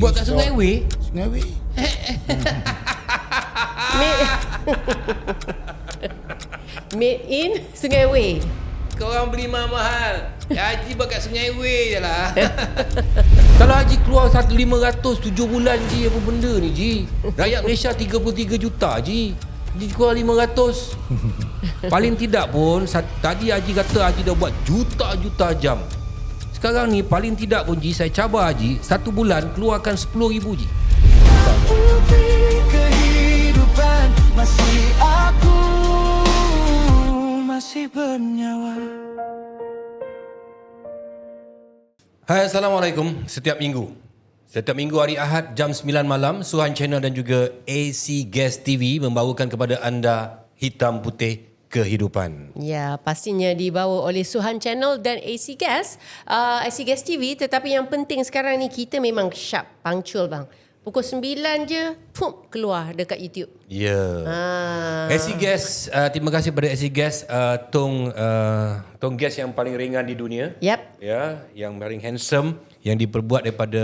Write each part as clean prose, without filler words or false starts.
Buat kat Sungai Wei? Sungai Wei. Made in Sungai Wei. Kau orang beli mahal-mahal. Haji buat kat Sungai Wei je lah. Kalau Haji keluar 500 7 bulan Ji, apa benda ni Ji? Rakyat Malaysia 33 juta Ji. Ji keluar 500. Paling tidak pun tadi Haji kata Haji dah buat juta-juta jam. Sekarang ni paling tidak pun Ji, saya cabar Haji 1 bulan keluarkan 10,000 Ji. Kehidupan masih aku masih bernyawa. Hai, Assalamualaikum. Setiap minggu hari Ahad jam 9 malam, Suhan Channel dan juga AC Gas TV membawakan kepada anda Hitam Putih Kehidupan. Ya, pastinya dibawa oleh Suhan Channel dan AC Gas TV. Tetapi yang penting sekarang ni kita memang sharp, punctual bang. Pukul 9 je, keluar dekat YouTube. Ya. AC Gas, terima kasih kepada AC Gas, tong gas yang paling ringan di dunia. Yep. Ya, yang paling handsome, yang diperbuat daripada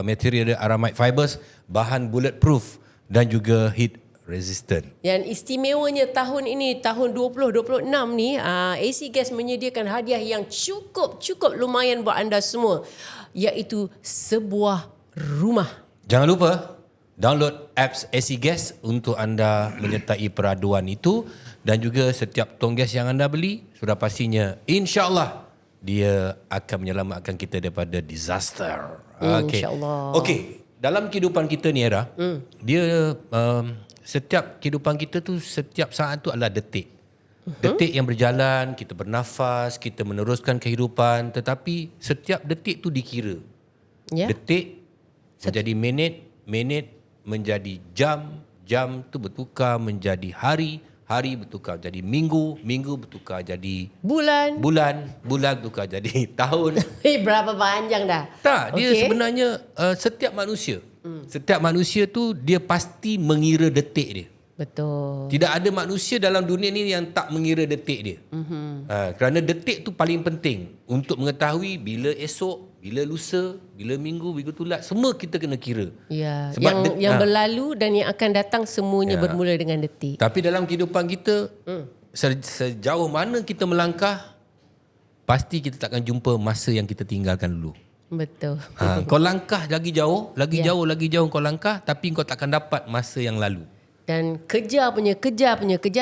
material aramide fibers, bahan bulletproof dan juga heat resistant. Yang istimewanya tahun ini, tahun 2026 ni, AC Gas menyediakan hadiah yang cukup lumayan buat anda semua, iaitu sebuah rumah. Jangan lupa download apps AC Gas untuk anda menyertai peraduan itu, dan juga setiap tong gas yang anda beli sudah pastinya insya-Allah dia akan menyelamatkan kita daripada disaster. Okey. InsyaAllah. Okey, dalam kehidupan kita ni Era, dia setiap kehidupan kita tu setiap saat tu adalah detik. Detik yang berjalan, kita bernafas, kita meneruskan kehidupan, tetapi setiap detik tu dikira. Ya. Detik menjadi minit menjadi jam tu bertukar menjadi hari bertukar jadi minggu bertukar jadi bulan bertukar jadi tahun. Berapa panjang dah? Tak, dia sebenarnya setiap manusia tu dia pasti mengira detik dia. Betul. Tidak ada manusia dalam dunia ni yang tak mengira detik dia. Kerana detik tu paling penting untuk mengetahui bila esok, bila lusa, bila minggu, bila tulat, semua kita kena kira. Ya, Sebab yang berlalu dan yang akan datang semuanya bermula dengan detik. Tapi dalam kehidupan kita, sejauh mana kita melangkah, pasti kita takkan jumpa masa yang kita tinggalkan dulu. Betul. Kau langkah lagi jauh kau langkah, tapi kau takkan dapat masa yang lalu. Dan kejar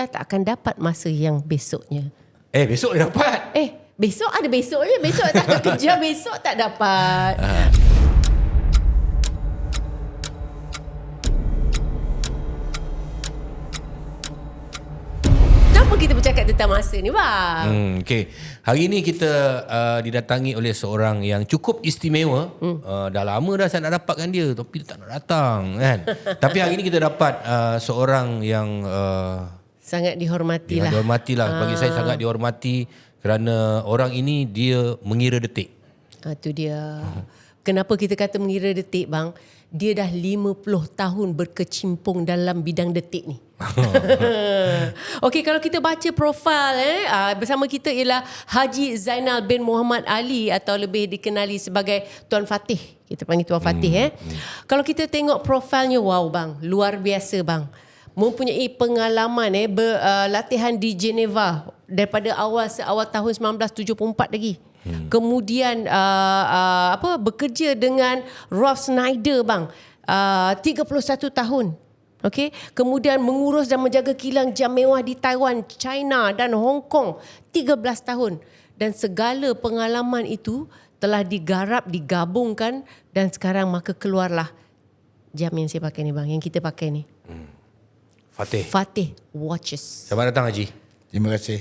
tak akan dapat masa yang besoknya. Besok dia dapat. Besok ada besoknya. Besok tak kejar, besok tak dapat. Kenapa kita bercakap tentang masa ni bang? Okay. Hari ni kita didatangi oleh seorang yang cukup istimewa. Dah lama dah saya nak dapatkan dia, tapi dia tak nak datang kan. Tapi hari ni kita dapat seorang yang sangat dihormati lah. Bagi saya sangat dihormati. Kerana orang ini dia mengira detik. Itu dia. Kenapa kita kata mengira detik bang? Dia dah 50 tahun berkecimpung dalam bidang detik ni. Okey, kalau kita baca profil bersama kita ialah Haji Zainal bin Muhammad Ali, atau lebih dikenali sebagai Tuan Fatih. Kita panggil Tuan Fatih. Kalau kita tengok profilnya, wow bang, luar biasa bang. Mempunyai pengalaman latihan di Geneva daripada awal tahun 1974 lagi. Kemudian bekerja dengan Rolf Schneider bang, 31 tahun. Okey, kemudian mengurus dan menjaga kilang jam mewah di Taiwan, China dan Hong Kong 13 tahun. Dan segala pengalaman itu telah digabungkan, dan sekarang maka keluarlah jam yang saya pakai ni bang, yang kita pakai ni. Fatih Watches. Selamat datang Haji. Terima kasih.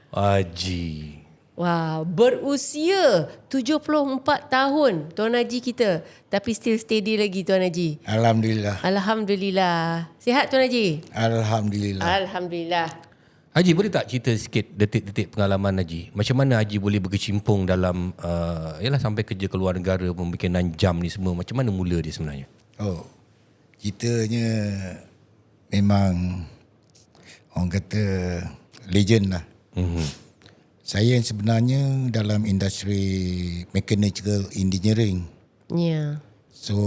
Haji. Wah, berusia 74 tahun Tuan Haji kita, tapi still steady lagi Tuan Haji. Alhamdulillah. Sihat Tuan Haji? Alhamdulillah. Haji, boleh tak cerita sikit detik-detik pengalaman Haji? Macam mana Haji boleh berkecimpung dalam sampai kerja ke luar negara, pembikinan jam ni semua? Macam mana mula dia sebenarnya? Ceritanya memang orang kata legend lah. Saya sebenarnya dalam industri mechanical engineering. Ya. So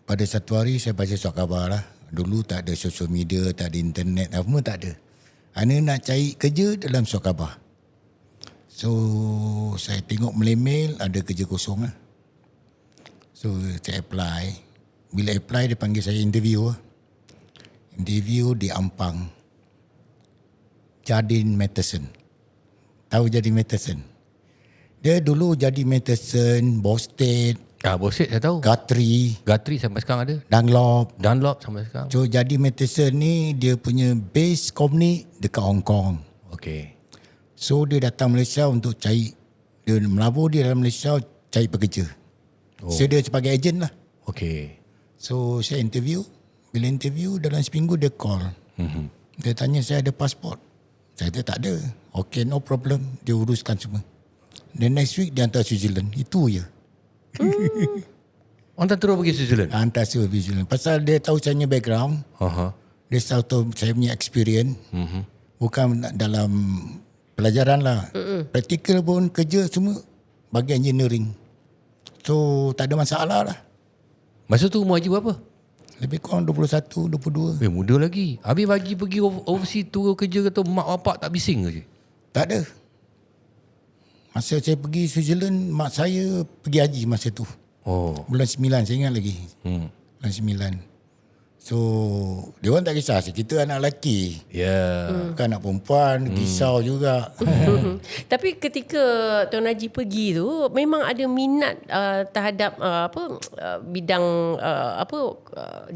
pada satu hari saya baca surat khabar lah. Dulu tak ada social media, tak ada internet, apa tak ada. Ana nak cari kerja dalam surat khabar. So saya tengok mail ada kerja kosong lah. So saya apply. Bila apply dia panggil saya interview lah. Interview di Ampang. Jardine Matheson. Tahu Jardine Matheson? Dia dulu Jardine Matheson, Boston, Boset saya tahu. Guthrie sampai sekarang ada. Dunlop sampai sekarang. So Jardine Matheson ni dia punya base company dekat Hong Kong. Okay. So dia datang Malaysia untuk cari, dia melabur dia dalam Malaysia cari pekerja. So dia sebagai ejen lah. Okay. So saya interview. Bila interview dalam seminggu dia call. Dia tanya saya ada pasport. Saya kata tak ada. Okay, no problem. Dia uruskan semua. The next week dia hantar Switzerland. Itu je. Hantar terus pergi Switzerland? Hantar saya pergi Switzerland. Pasal dia tahu saya punya background. Dia tahu saya punya experience. Bukan dalam pelajaran lah. Practical pun kerja semua bagi engineering. So tak ada masalah lah. Masa tu umur Haji berapa? Lebih kurang 21, 22. Muda lagi. Habis bagi pergi overseas tu kerja kata mak bapak tak bising ke? Tak ada. Masa saya pergi Switzerland, mak saya pergi haji masa tu. Bulan 9, saya ingat lagi. Bulan 9. So, dia orang tak kisah. Kita anak lelaki. Bukan anak perempuan, risau juga. Tapi ketika Tuan Haji pergi tu, memang ada minat terhadap bidang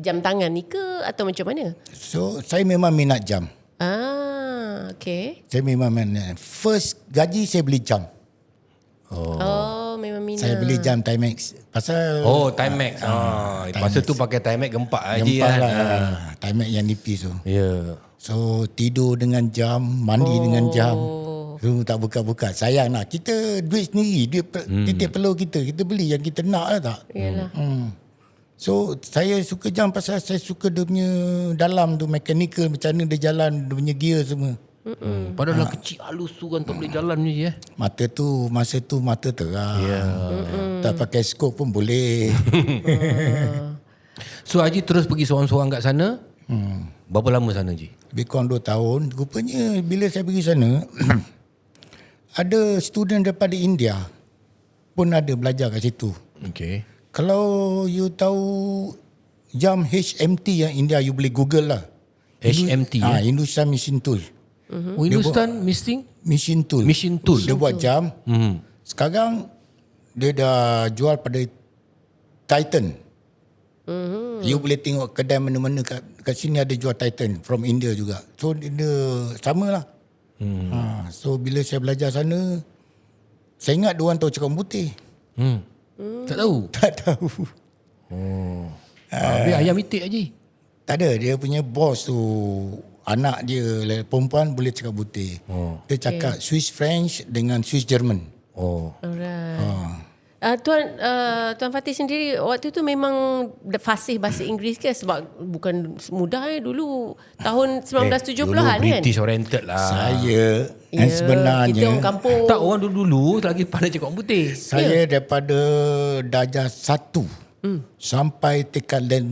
jam tangan ni ke atau macam mana? So, saya memang minat jam. Okay. Saya memang minat. First gaji saya beli jam. Memang minat. Saya beli jam Timex. Pasal Timex. Masa tu pakai Timex gempak Haji gempak kan. lah. Timex yang nipis tu. Ya. So tidur dengan jam, mandi dengan jam. So tak buka-buka. Sayang lah. Kita duit sendiri. Duit titik perlu kita. Kita beli yang kita nak lah tak? Yalah. So saya suka jam pasal saya suka dia punya dalam tu mechanical, macam mana dia jalan, dia punya gear semua. Padahal kecil halus tu kan tak boleh jalan ni je. Mata tu, masa tu mata terang. Tak pakai skop pun boleh. So Haji terus pergi seorang-seorang kat sana. Berapa lama sana Haji? Lebih kurang 2 tahun. Rupanya bila saya pergi sana, ada student daripada India pun ada belajar kat situ. Okay. Kalau you tahu jam HMT yang India, you boleh Google lah. HMT Hindustan Machine Tool. Hindustan Machine Tool. Dia buat jam. Sekarang dia dah jual pada Titan. You boleh tengok kedai mana-mana kat sini ada jual Titan from India juga. So dia sama lah. So bila saya belajar sana, saya ingat diorang tahu cakap putih. Tak tahu? Tak tahu. Habis ayam itik Haji? Tak ada. Dia punya bos tu, anak dia perempuan boleh cakap putih. Dia cakap Swiss French dengan Swiss German. Alright. Tuan Fatih sendiri waktu tu memang fasih bahasa Inggeris ke? Sebab bukan mudah dulu tahun 1970-an kan? British oriented lah. Saya sebenarnya kita orang kampung. Tak, orang dulu lagi pandai cakap orang putih. saya daripada darjah 1 sampai tingkat 5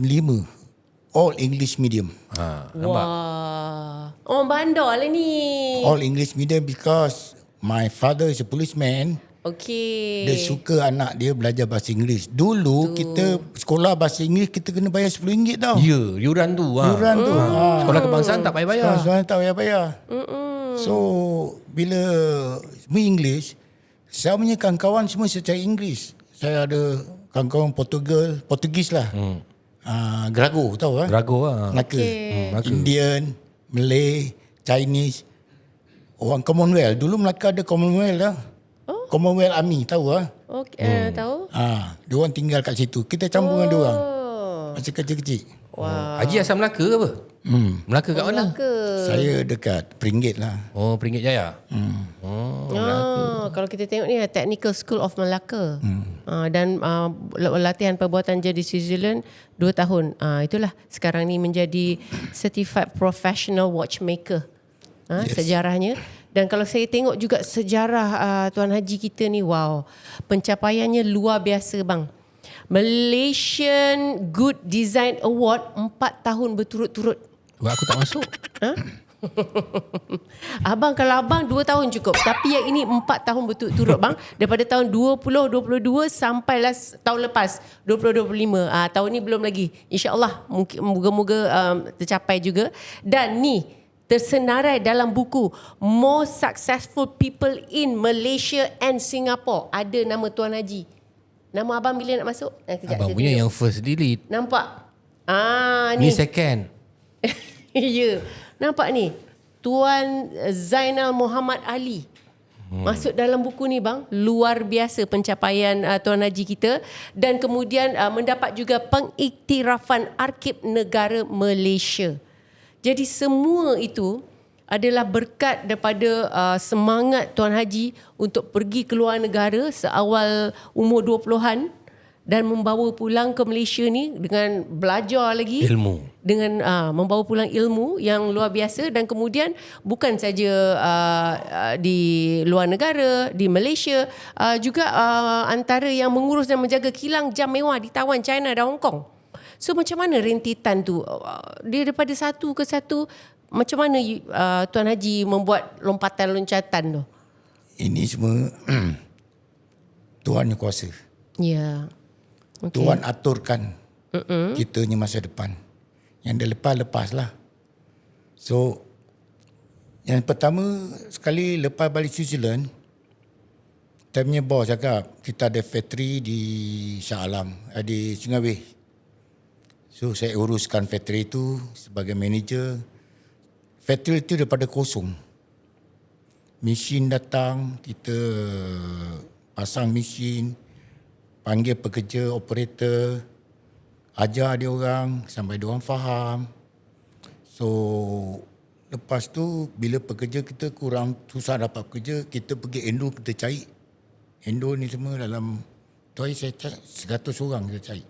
all English medium. Wah. Orang bandar lah ni. All English medium because my father is a policeman. Okay. Dia suka anak dia belajar bahasa Inggeris. Dulu kita sekolah bahasa Inggeris kita kena bayar RM10 tau. Ya, yuran tu. Yuran tu. Sekolah kebangsaan tak payah bayar. Sekolah tak payah bayar. So bila semua English, saya punya kawan-kawan semua secara Inggeris. Saya ada kawan-kawan Portugis lah. Grago tahu kan? Grago lah. Melaka. Okay. Indian, Malay, Chinese. Orang Commonwealth. Dulu Melaka ada Commonwealth lah. Commonwealth Army tahu lah. Okay, tahu? Dia orang tinggal kat situ. Kita campur dengan dia orang. Masa kecil-kecil. Wow. Haji asal Melaka ke apa? Melaka kat mana? Melaka. Saya dekat Peringgit lah. Peringgit Jaya. Kalau kita tengok ni Technical School of Melaka. Dan latihan perbuatan jadi di Switzerland 2 tahun. Itulah sekarang ni menjadi Certified Professional Watchmaker. Sejarahnya. Dan kalau saya tengok juga sejarah Tuan Haji kita ni, wow, pencapaiannya luar biasa bang. Malaysian Good Design Award 4 tahun berturut-turut. Wah, aku tak masuk. Abang, kalau abang 2 tahun cukup. Tapi yang ini 4 tahun berturut-turut bang. Daripada tahun 2022 sampailah tahun lepas 2025. Tahun ni belum lagi. InsyaAllah mungkin moga-moga tercapai juga. Dan ni tersenarai dalam buku Most Successful People in Malaysia and Singapore. Ada nama Tuan Haji. Nama abang bila nak masuk? Kejap, Abang saya punya tunjuk. yang first delete. Nampak? Ni Ni. second. Ya. Nampak ni? Tuan Zainal Muhammad Ali. Masuk dalam buku ni bang. Luar biasa pencapaian Tuan Haji kita. Dan kemudian mendapat juga pengiktirafan Arkib Negara Malaysia. Jadi semua itu adalah berkat daripada semangat Tuan Haji untuk pergi ke luar negara seawal umur 20-an dan membawa pulang ke Malaysia ni dengan belajar lagi Ilmu. dengan membawa pulang ilmu yang luar biasa. Dan kemudian bukan saja di luar negara, di Malaysia, juga antara yang mengurus dan menjaga kilang jam mewah di Taiwan, China dan Hong Kong. So macam mana rentitan tu, dia daripada satu ke satu, macam mana Tuan Haji membuat lompatan-loncatan tu? Ini semua Tuhan yang kuasa. Ya. Okay. Tuhan aturkan kitanya masa depan. Yang dah lepas lah. So, yang pertama sekali lepas balik Switzerland, saya punya bos cakap, kita ada factory di Shah Alam, di Sungai Weh. So, saya uruskan factory itu sebagai manager. Factory itu daripada kosong. Mesin datang, kita pasang mesin, panggil pekerja, operator, ajar dia orang sampai dia orang faham. So, lepas tu bila pekerja kita kurang susah dapat pekerja, kita pergi Endo, kita cari. Endo ni semua dalam tu hari saya cari 100 orang kita cari.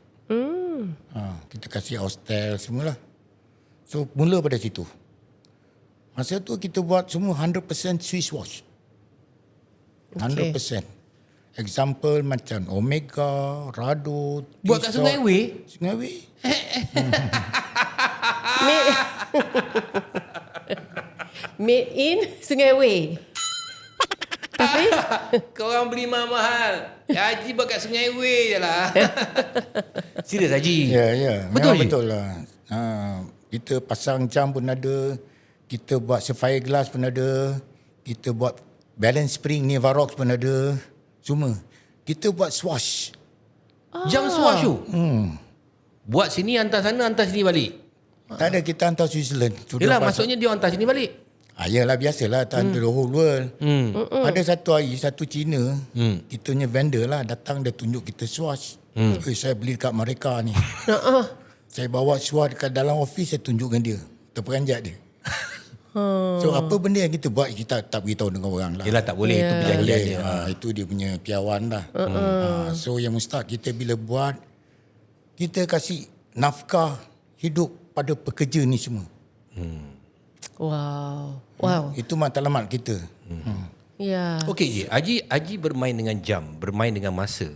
Kita kasih hostel semualah. So, mula pada situ. Masa tu kita buat semua 100% Swiss watch. 100%. Example macam Omega, Rado. Buat kat Tissot. Sungai Weh? Sungai Weh. Made in Sungai Weh. Tapi Korang beli mahal-mahal. Haji buat kat Sungai Weh je lah. Serius Haji? Ya. Betul, Memang Haji? betul lah. Kita pasang jam pun ada. Kita buat sapphire glass pun ada. Kita buat balance spring ni Varox pun ada. Semua. Kita buat swash. Jam swash tu? Buat sini, hantar sana, hantar sini balik. Tak ada, kita hantar Switzerland. Yelah, maksudnya dia hantar sini balik. Yalah, biasalah. Tak hantar the whole world. Ada satu hari, satu Cina, kita punya vendor lah, datang dia tunjuk kita swash. Saya beli dekat mereka ni. Saya bawa swash dekat dalam office, saya tunjukkan dia. Terperanjat dia. So apa benda yang kita buat, kita tak beritahu dengan orang lah. Yelah, tak boleh. Itu perjanjian dia. Itu dia punya piawan lah. So yang mustahak kita bila buat, kita kasih nafkah hidup pada pekerja ni semua. Wow. Itu matlamat kita. Ya. Okey, Haji bermain dengan jam, bermain dengan masa.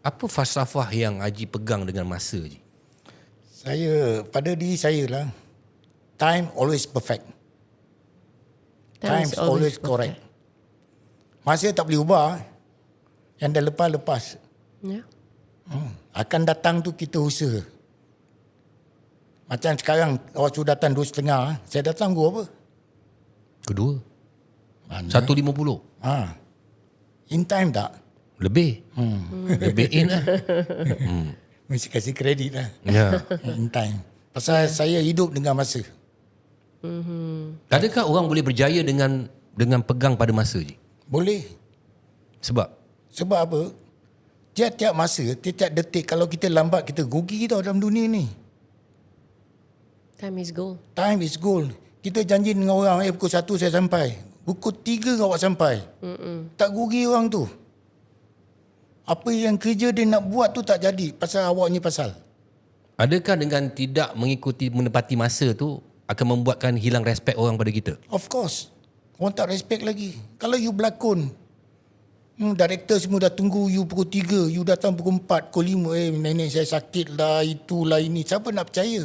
Apa falsafah yang Haji pegang dengan masa, Haji? Saya, pada diri saya lah, time always perfect. Time is always correct. Masa tak boleh ubah. Yang dah lepas-lepas. Ya. Akan datang tu kita usaha. Macam sekarang, waktu datang 2.5, saya datang gua apa? Kedua. Mana? 1.50. In time tak? Lebih. Lebih in lah. Mesti kasih kredit lah. Ya. In time. Pasal saya hidup dengan masa. Adakah orang boleh berjaya dengan pegang pada masa, Haji? Boleh. Sebab? Sebab apa? Tiap-tiap masa, tiap-tiap detik, kalau kita lambat, kita rugi tau dalam dunia ni. Time is gold. Time is gold. Kita janji dengan orang, pukul 1 saya sampai. Pukul 3 awak sampai. Tak rugi orang tu. Apa yang kerja dia nak buat tu tak jadi. Pasal awak ni pasal. Adakah dengan tidak mengikuti menepati masa tu akan membuatkan hilang respect orang pada kita? Of course. Orang tak respect lagi. Kalau you berlakon, Director semua dah tunggu you pukul 3, you datang pukul 4, pukul 5. Nenek saya sakit lah, itulah ini. Siapa nak percaya?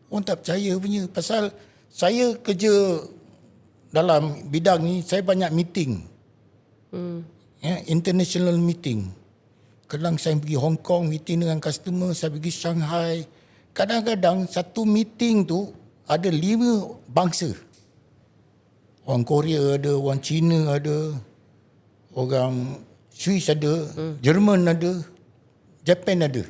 Orang tak percaya punya. Pasal saya kerja dalam bidang ni, saya banyak meeting. International meeting. Kadang saya pergi Hong Kong, meeting dengan customer, saya pergi Shanghai. Kadang-kadang satu meeting tu ada 5 bangsa. Orang Korea ada, orang Cina ada, orang Swiss ada, Jerman ada, Japan ada.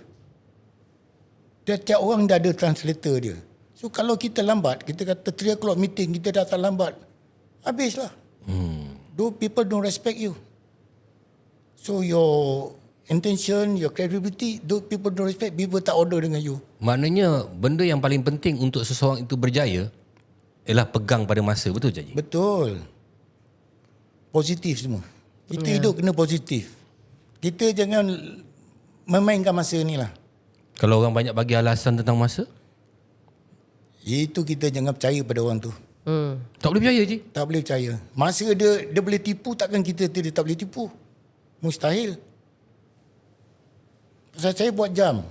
Tiap-tiap orang dah ada translator dia. So kalau kita lambat, kita kata 3 o'clock meeting, kita datang lambat, habislah. People don't respect you. So your intention, your credibility, those people don't respect, people tak order dengan you. Maknanya benda yang paling penting untuk seseorang itu berjaya ialah pegang pada masa. Betul tak, Haji? Betul. Positif semua. Kita hidup kena positif. Kita jangan memainkan masa ni lah. Kalau orang banyak bagi alasan tentang masa, Itu kita jangan percaya pada orang tu. tak boleh percaya, Haji. Tak boleh percaya. Masa dia boleh tipu, takkan kita dia tak boleh tipu. Mustahil. Pasal saya buat jam.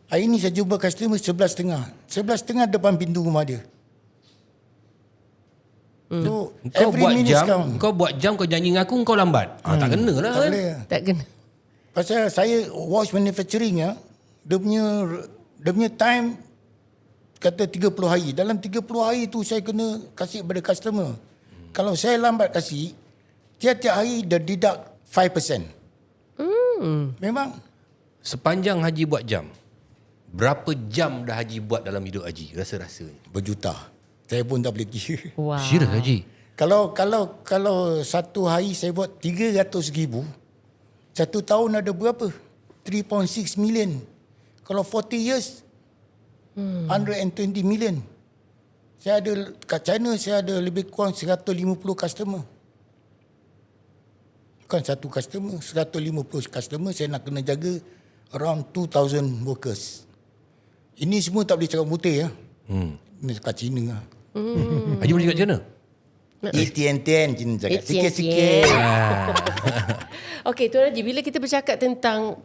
Hari ni saya jumpa customer 11.30. 11.30 depan pintu rumah dia. So, Kau every buat minute jam, count. kau buat jam, kau janji dengan aku, kau lambat. Tak kena lah Tak kan. boleh. Tak kena. Pasal saya watch manufacturing ya, dia punya time kata 30 hari. Dalam 30 hari tu saya kena kasih kepada customer. Kalau saya lambat kasih, tiap-tiap hari dia deduct 5%. Memang Sepanjang Haji buat jam, berapa jam dah Haji buat dalam hidup Haji? Rasa-rasanya. berjuta. Saya pun tak boleh kira. Wow. Serius, Haji? Kalau satu hari saya buat 300,000, satu tahun ada berapa? 3.6 million. Kalau 40 years, 120 million. Saya ada kat China, saya ada lebih kurang 150 customer. Bukan satu customer, 150 customer, saya nak kena jaga around 2,000 workers. Ini semua tak boleh cakap putih ya. Ini kat China lah. Haji boleh cakap macam mana? Tian-tian Cina cakap sikit-sikit. Okey, Tuan Haji, bila kita bercakap tentang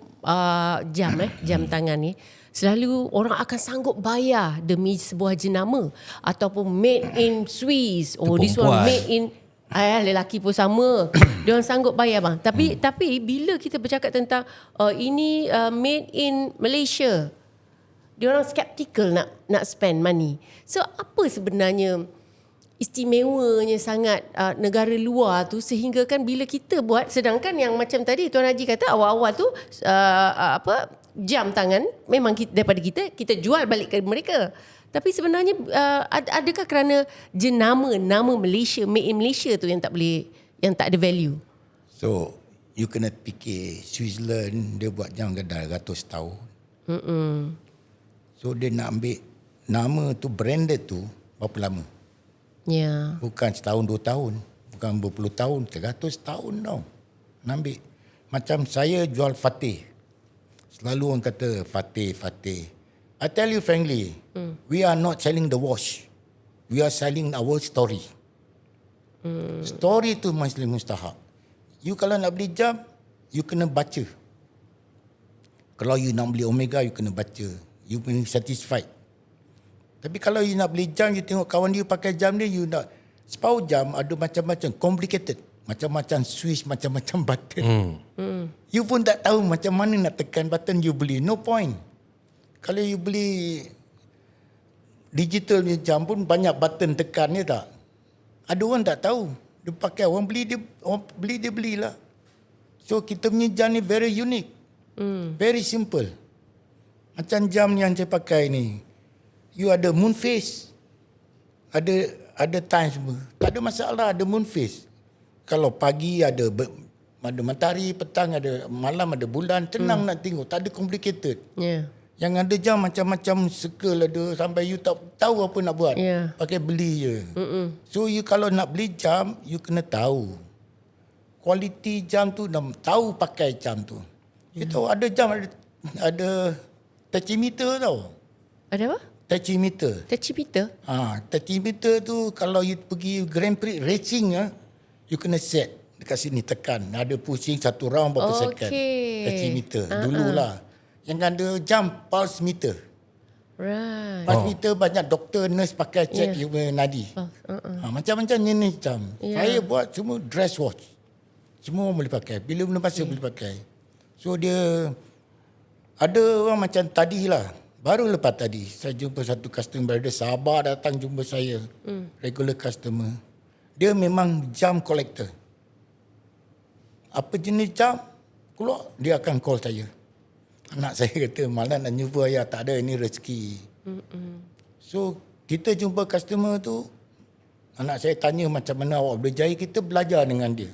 jam tangan ni, selalu orang akan sanggup bayar demi sebuah jenama ataupun made in Swiss. Oh, this one perempuan. made in lelaki pun sama. Dia orang sanggup bayar bang. Tapi bila kita bercakap tentang ini made in Malaysia, dia orang skeptical nak spend money. So apa sebenarnya istimewanya sangat negara luar tu sehingga kan bila kita buat, sedangkan yang macam tadi Tuan Haji kata awal-awal tu jam tangan memang daripada kita jual balik ke mereka. Tapi sebenarnya adakah kerana nama Malaysia, made in Malaysia tu yang tak ada value? So, you kena fikir Switzerland dia buat jam dah ratus tahun. So, dia nak ambil nama tu, branded tu, berapa lama? Ya. Yeah. Bukan setahun, 2 tahun. Bukan berpuluh tahun, 100 tahun tau. Nak ambil. Macam saya jual Fatih. Selalu orang kata Fatih. I tell you frankly, we are not selling the watch. We are selling our story. Story tu masih mustahak. You kalau nak beli jam, you kena baca. Kalau you nak beli Omega, you kena baca. You kena satisfied. Tapi kalau you nak beli jam, you tengok kawan dia pakai jam dia, you nak. Sepau jam ada macam-macam, complicated. Macam-macam switch, macam-macam button. You pun tak tahu macam mana nak tekan button, you beli. No point. Kalau you beli digital ni jam pun banyak button tekan ni tak. Ada orang tak tahu. Dia pakai, orang beli dia belilah. So kita punya jam ni very unique. Very simple. Macam jam yang saya pakai ni. You ada moon face. Ada time semua. Tak ada masalah, ada moon face. Kalau pagi ada matahari, petang ada malam, ada bulan, tenang nak tengok, tak ada complicated. Ya. Yang ada jam macam-macam circle ada sampai you tak tahu apa nak buat. Yeah. Pakai beli je. So you kalau nak beli jam, you kena tahu. Kualiti jam tu, tahu pakai jam tu. You tahu ada jam ada tachymeter tau. Ada apa? Tachymeter. Tachymeter? Tachymeter tu kalau you pergi Grand Prix racing you kena set dekat sini tekan. Ada pusing satu round berapa second. Decimeter. Dululah. Yang ada jam pulse meter. Right. Pulse meter banyak doktor, nurse pakai check you punya nadi. Macam-macam jenis jam. Saya buat semua dress watch. Semua boleh pakai. Bila masa boleh pakai. So dia ada orang macam tadi lah. Baru lepas tadi saya jumpa satu customer, dia sabar datang jumpa saya. Regular customer. Dia memang jam collector. Apa jenis jam keluar, dia akan call saya. Anak saya kata, malah nak jumpa ayah, tak ada, ini rezeki. So kita jumpa customer tu, anak saya tanya macam mana awak boleh jaya, kita belajar dengan dia.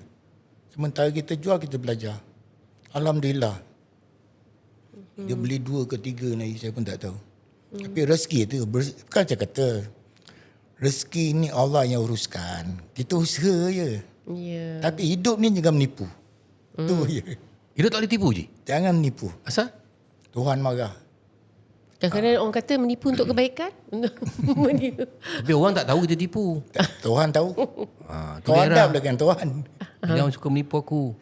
Sementara kita jual, kita belajar. Alhamdulillah. Dia beli 2 ke 3 lagi, saya pun tak tahu. Tapi rezeki tu, bukan saya kata, rezeki ni Allah yang uruskan. Kita usaha je. Tapi hidup ni jangan menipu. Tu je. Hidup tak boleh tipu je? Jangan menipu. Asal? Tuhan marah. Kadang-kadang orang kata menipu untuk kebaikan. Menipu. Tapi orang tak tahu kita tipu. Tuhan tahu. Tu Kau merah. hadap dengan Tuhan. Jangan suka menipu aku.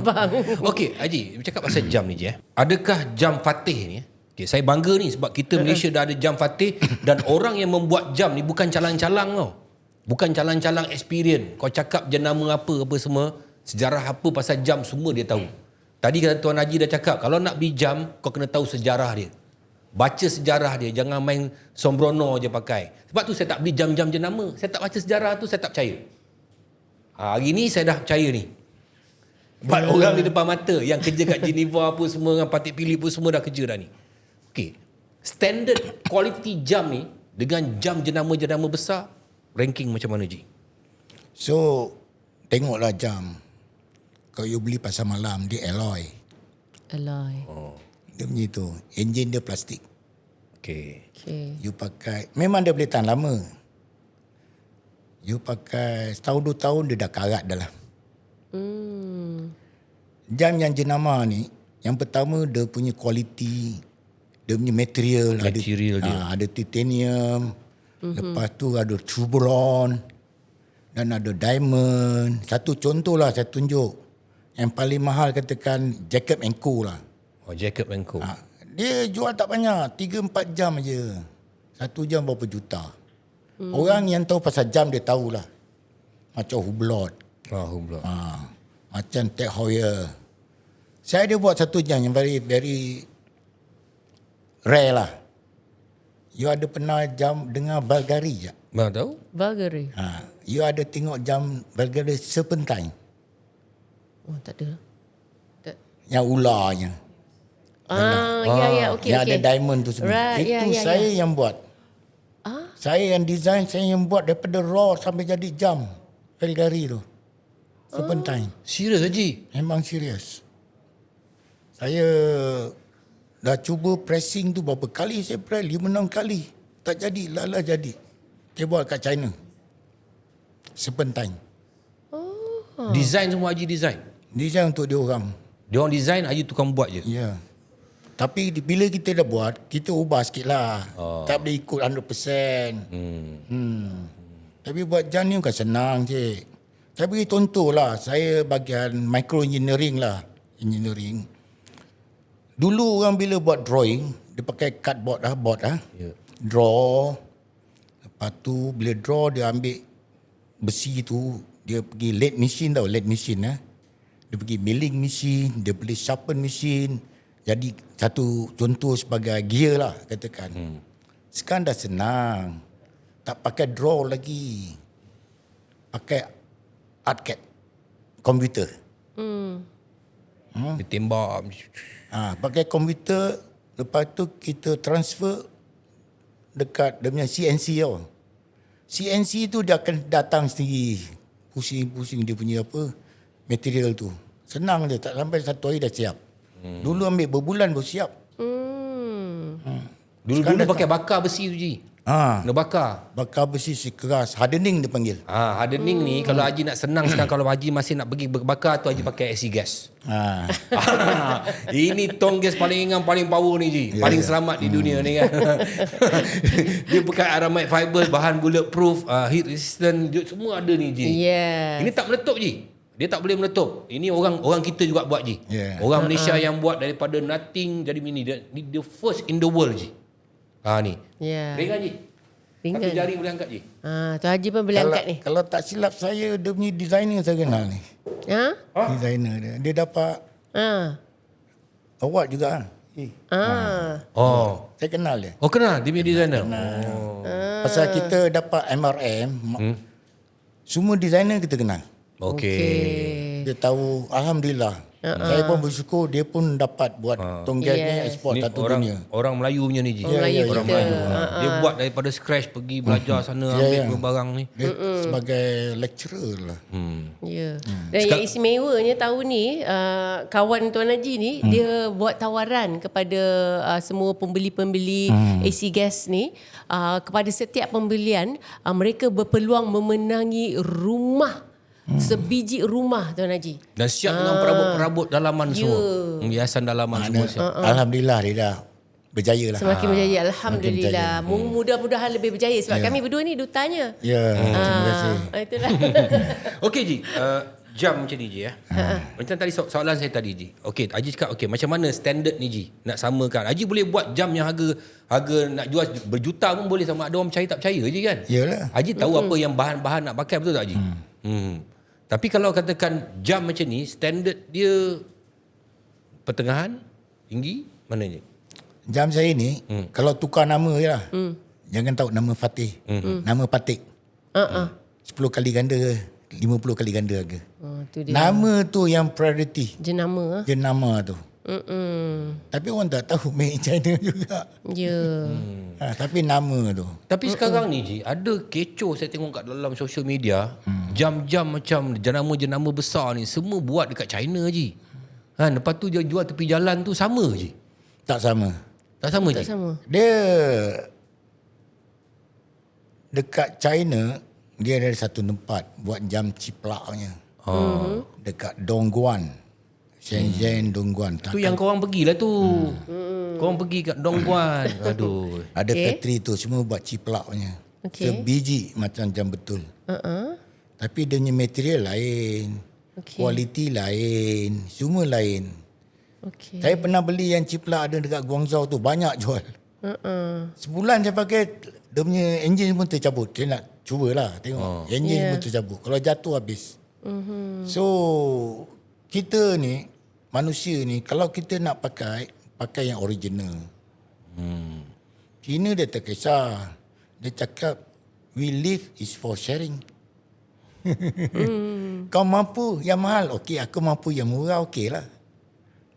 Bang. Okey, Haji, bercakap pasal jam ni je. Adakah jam Fatih ni? Okay, saya bangga ni sebab kita Malaysia dah ada jam Fatih dan orang yang membuat jam ni bukan calang-calang tau. Bukan calang-calang experience. Kau cakap jenama apa semua, sejarah apa pasal jam semua dia tahu. Tadi kata Tuan Haji dah cakap, kalau nak beli jam, kau kena tahu sejarah dia. Baca sejarah dia, jangan main sombrono je pakai. Sebab tu saya tak beli jam-jam jenama. Saya tak baca sejarah tu, saya tak percaya. Hari ni saya dah percaya ni. Sebab orang di depan mata yang kerja kat Geneva apa semua, dengan Patek Philippe pun semua dah kerja dah ni. Okey. Standard quality jam ni dengan jam jenama-jenama besar, ranking macam mana, Ji? So, tengoklah jam. Kalau you beli pasar malam, dia alloy. Alloy. Dia punya tu. Enjin dia plastik. Okey. You pakai, memang dia boleh tahan lama. You pakai setahun 2 tahun, dia dah karat dah lah. Jam yang jenama ni, yang pertama dia punya quality, dia punya material dia. Ada titanium, lepas tu ada Troublon dan ada diamond. Satu contoh lah saya tunjuk. Yang paling mahal katakan Jacob & Co lah. Oh, Jacob & Co. Dia jual tak banyak, 3-4 jam aja. 1 jam berapa juta. Orang yang tahu pasal jam dia tahulah. Macam Hublot. Hublot. Macam Tag Heuer. Saya ada buat 1 jam yang very rare lah. You ada pernah jam dengar Bulgari tak? Mana tahu? Bulgari. You ada tengok jam Bulgari Serpentine? Oh, tak ada. Yang ularnya. Okey. Yang ada diamond tu semua. Right, Itu saya yang buat. Saya yang design, saya yang buat daripada raw sampai jadi jam. Bulgari tu. Serpentine. Serius, Haji? Memang serius. Saya dah cuba pressing tu berapa kali saya press, 5-6 kali. Tak jadi, lala jadi. Saya buat kat China. Serpentine. Design semua Haji design? Design untuk dia orang. Dia orang design, Haji tukang buat je? Ya. Tapi bila kita dah buat, kita ubah sikit lah. Tak boleh ikut 100%. Tapi buat jam ni bukan senang cik. Saya bagi contoh lah. Saya bagian micro engineering lah. Engineering. Dulu orang bila buat drawing, dia pakai cardboard lah, board lah. Yeah. Draw. Lepas tu bila draw dia ambil besi tu, dia pergi lathe machine tau, lathe machine lah. Dia pergi milling machine, dia boleh sharpen machine. Jadi satu contoh sebagai gear lah katakan. Sekarang dah senang. Tak pakai draw lagi. Pakai ArtCAD. Komputer. Dia tembak. Pakai komputer, lepas tu kita transfer dekat dia punya CNC tau. CNC tu dia akan datang sendiri. Pusing-pusing dia punya apa, material tu. Senang dia, tak sampai 1 hari dah siap. Dulu ambil berbulan baru siap. Dulu pakai bakar besi tu, Ji. Kena bakar. Bakar besi si keras. Hardening dia panggil. Hardening ni kalau Haji nak senang sekarang, kalau Haji masih nak pergi bakar tu, Haji pakai AC gas. Ini tong gas paling ringan, paling power ni, Ji. Paling selamat di dunia ni kan. Dia pakai aramid fiber, bahan bulletproof, heat resistant, semua ada ni, Ji. Yes. Ini tak meletup, Ji. Dia tak boleh meletup. Ini orang kita juga buat Ji. Yeah. Orang Malaysia yang buat daripada nothing jadi mini. The first in the world Ji. Ni. Ya. Ringan Ji. Ringan. Satu jari boleh angkat Ji. Tuan Haji pun boleh angkat ni. Kalau tak silap saya, dia punya designer saya kenal ni. Ha? Designer dia. Dia dapat award juga. Oh. Saya kenal dia. Oh kenal dia punya designer. Pasal kita dapat MRM, semua designer kita kenal. Okey. Dia tahu, Alhamdulillah. Saya pun bersyukur dia pun dapat buat Tonggian ni ekspor Ni satu orang dunia. orang Melayu punya ni Ji. Orang Melayu Orang kita. Melayu. Dia buat daripada scratch pergi belajar sana ambil barang ni. Dia sebagai lecturer lah. Ya. Dan yang istimewanya tahun ni kawan Tuan Haji ni dia buat tawaran kepada semua pembeli-pembeli AC gas ni, kepada setiap pembelian mereka berpeluang memenangi rumah. Sebiji rumah Tuan Haji. Dan siap dengan perabot-perabot dalaman semua. Hiasan dalaman semua siap. Alhamdulillah dia dah berjaya lah. Semakin berjaya. Alhamdulillah. Mudah-mudahan lebih berjaya sebab kami berdua ni dutanya. Ya, terima kasih. Itulah. Okey Ji, jam macam ni Ji ya. Macam tadi soalan saya tadi Ji. Okey, Haji cakap okey macam mana standard ni Ji? Nak samakan. Haji boleh buat jam yang harga nak jual berjuta pun boleh, sama ada orang percaya tak percaya je kan? Yalah. Haji tahu apa yang bahan-bahan nak pakai, betul tak Haji? Tapi kalau katakan jam macam ni, standard dia pertengahan, tinggi, mana je? Jam saya ni, kalau tukar nama je lah. Jangan tahu nama Fatih. Nama Patik. 10 kali ganda, 50 kali ganda harga. Tu dia. Nama tu yang priority. Jenama. Jenama tu. Tapi orang tak tahu made in China juga. Ya. Tapi nama tu. Tapi sekarang ni Ji, ada kecoh saya tengok kat dalam social media, jam-jam macam jenama-jenama besar ni semua buat dekat China Ji. Lepas tu dia jual tepi jalan tu sama je. Tak sama. Tak sama Tak Ji. sama. Dia dekat China, dia ada satu tempat buat jam ciplaknya. Dekat Dongguan. Shenzhen, Dongguan. Tu yang korang pergilah tu. Korang pergi kat Dongguan. Aduh. Ada factory tu semua buat ciplaknya. Sebiji macam jam betul. Tapi dia punya material lain. Kualiti lain. Semua lain. Saya pernah beli yang ciplak ada dekat Guangzhou tu. Banyak jual. Sebulan saya pakai, dia punya enjin pun tercabut. Saya nak cubalah tengok. Enjin pun tercabut. Kalau jatuh habis. So kita ni, manusia ni, kalau kita nak pakai yang original. Cina dia tak kisah. Dia cakap, we live is for sharing. Kau mampu yang mahal, okey. Aku mampu yang murah, okey lah.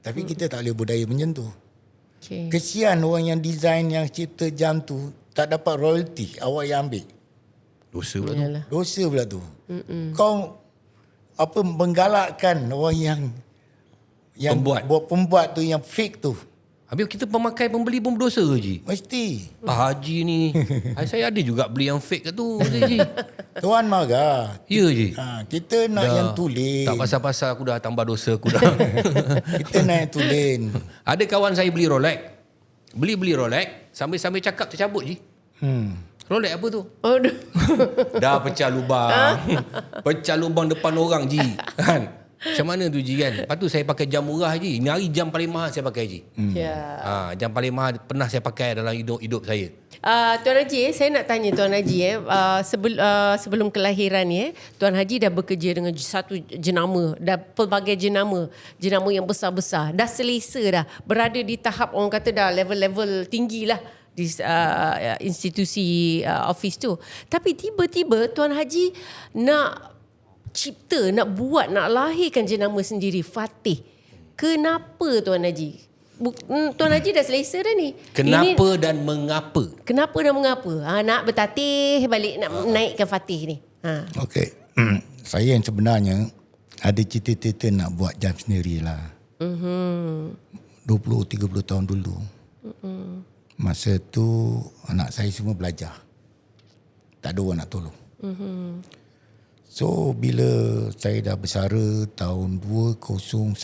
Tapi kita tak boleh budaya macam tu. Kesian orang yang design, yang cipta jam tu, tak dapat royalty, awak yang ambil. Dosa pula tu. Dosa pula tu. Kau menggalakkan orang yang pembuat tu, yang fake tu. Habis kita pemakai pembeli pun berdosa ke Ji? Mesti. Haji ni. Saya ada juga beli yang fake ke tu Ji. Tuan marah. Ya Ji. Kita nak yang tulen. Tak pasal-pasal aku dah tambah dosa aku dah. Kita nak yang tulen. Ada kawan saya beli Rolex. Beli Rolex, sambil-sambil cakap tercabut Ji. Rolex apa tu? Dah pecah lubang. Pecah lubang depan orang Ji. Kan? Macam mana tu Ji kan? Lepas tu saya pakai jam murah Ji. Ini hari jam paling mahal saya pakai Ji. Jam paling mahal pernah saya pakai dalam hidup saya. Tuan Haji, saya nak tanya Tuan Haji sebelum kelahiran ni Tuan Haji dah bekerja dengan satu jenama, dah pelbagai jenama yang besar-besar, dah selesa dah, berada di tahap orang kata dah level-level tinggi lah di institusi office tu. Tapi tiba-tiba Tuan Haji nak cipta, nak buat, nak lahirkan jenama sendiri, Fatih. Kenapa Tuan Haji? Tuan Haji dah selesa dah ni. Kenapa dan mengapa? Kenapa dan mengapa? Nak bertatih balik, nak naikkan Fatih ni. Okey. Saya yang sebenarnya ada cita-cita nak buat jam sendirilah. 20-30 tahun dulu. Masa tu anak saya semua belajar. Tak ada orang nak tolong. So bila saya dah bersara tahun 2016,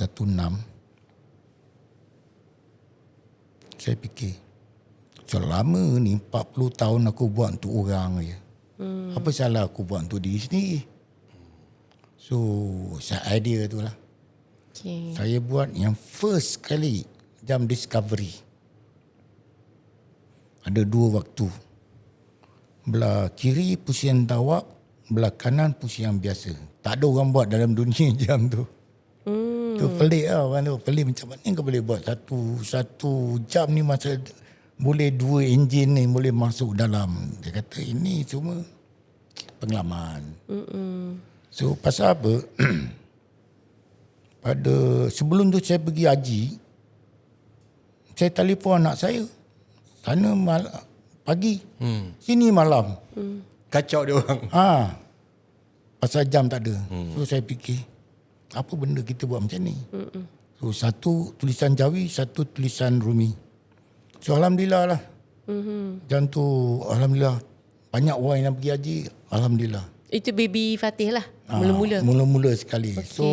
saya fikir, selama ni 40 tahun aku buat untuk orang je. Apa salah aku buat untuk diri sendiri? So saya idea tu lah. Okay. Saya buat yang first kali jam Discovery. Ada 2 waktu. Belah kiri pusian tawak, belah kanan pusian biasa. Tak ada orang buat dalam dunia jam tu. Tu pelik lah orang tu. Pelik macam mana kau boleh buat satu jam ni masa boleh 2 enjin ni boleh masuk dalam. Dia kata ini cuma pengalaman. So pasal apa? Pada sebelum tu saya pergi haji, saya telefon anak saya. Sana pagi, sini malam. Kacau dia orang. Pasal jam tak ada. So saya fikir, apa benda kita buat macam ni? So satu tulisan Jawi, satu tulisan Rumi. So alhamdulillah lah. Jam tu alhamdulillah banyak orang yang pergi haji. Alhamdulillah. Itu baby Fatih lah. Mula-mula. Mula-mula sekali. Okay. So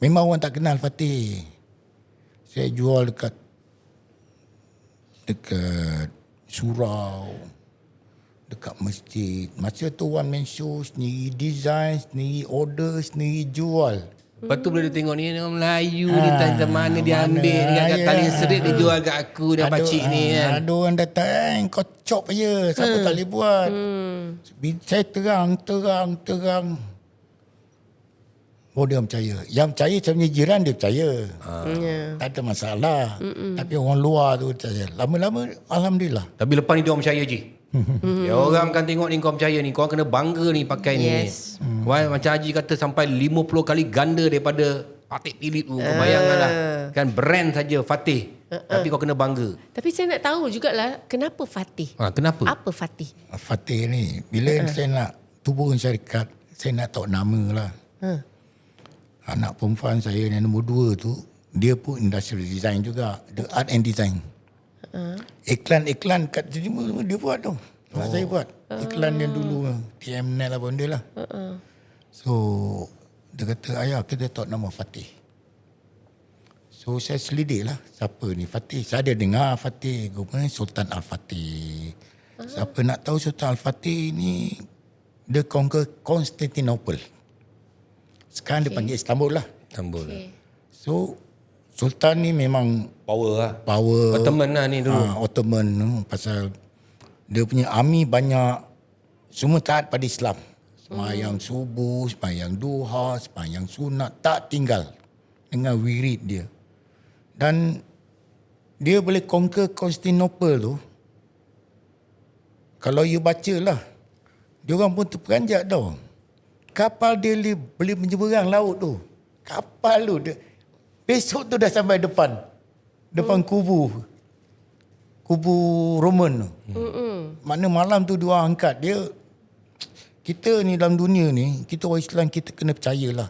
memang orang tak kenal Fatih. Saya jual dekat surau, dekat masjid. Masa tu one man show, sendiri design, sendiri order, sendiri jual. Lepas tu bila dia tengok ni orang Melayu dia tanya mana dia ambil dia kat tali serit dia jual kat aku dan pakcik ni kan. Ada orang datang, kau chop je, siapa tak boleh buat. Saya terang. Oh dia percaya. Yang percaya saya punya jiran dia percaya. Tak ada masalah. Tapi orang luar tu percaya. Lama-lama alhamdulillah. Tapi lepas ni dia orang percaya je. Ya, orang akan tengok ni kau percaya ni, kau kena bangga ni pakai Yes. ni. Why, macam Haji kata sampai 50 kali ganda daripada Patek Philippe tu. Kau bayangkanlah. Kan brand saja Fatih. Tapi kau kena bangga. Tapi saya nak tahu jugalah kenapa Fatih? Kenapa? Apa Fatih? Fatih ni, bila saya nak tubuh syarikat, saya nak tahu nama lah. Anak perempuan saya yang nombor 2 tu, dia pun industrial design juga. The art and design. Iklan-iklan kat sini dia buat tu. Saya buat. Iklan yang dulu, TMNet apa benda lah. So, dia kata, ayah kita tahu nama Fatih. So, saya selidik lah. Siapa ni Fatih? Saya ada dengar Fatih. Rupanya Sultan Al-Fatih. Siapa nak tahu Sultan Al-Fatih ni, dia conquer Constantinople. Sekarang dia panggil Istanbul lah. Tambul. So, Sultan ni memang Power lah. power. Ottoman lah ni dulu. Ottoman pasal dia punya army banyak, semua taat pada Islam. Sembahyang subuh, sembahyang duha, sembahyang sunat, tak tinggal dengan wirid dia. Dan dia boleh conquer Constantinople tu. Kalau you baca lah, dia orang pun terperanjat tau. Kapal dia boleh menyeberang laut tu. Kapal tu dia, besok tu dah sampai depan kubu Roman tu. Mana malam tu dia orang angkat dia. Kita ni dalam dunia ni, kita orang Islam, kita kena percayalah.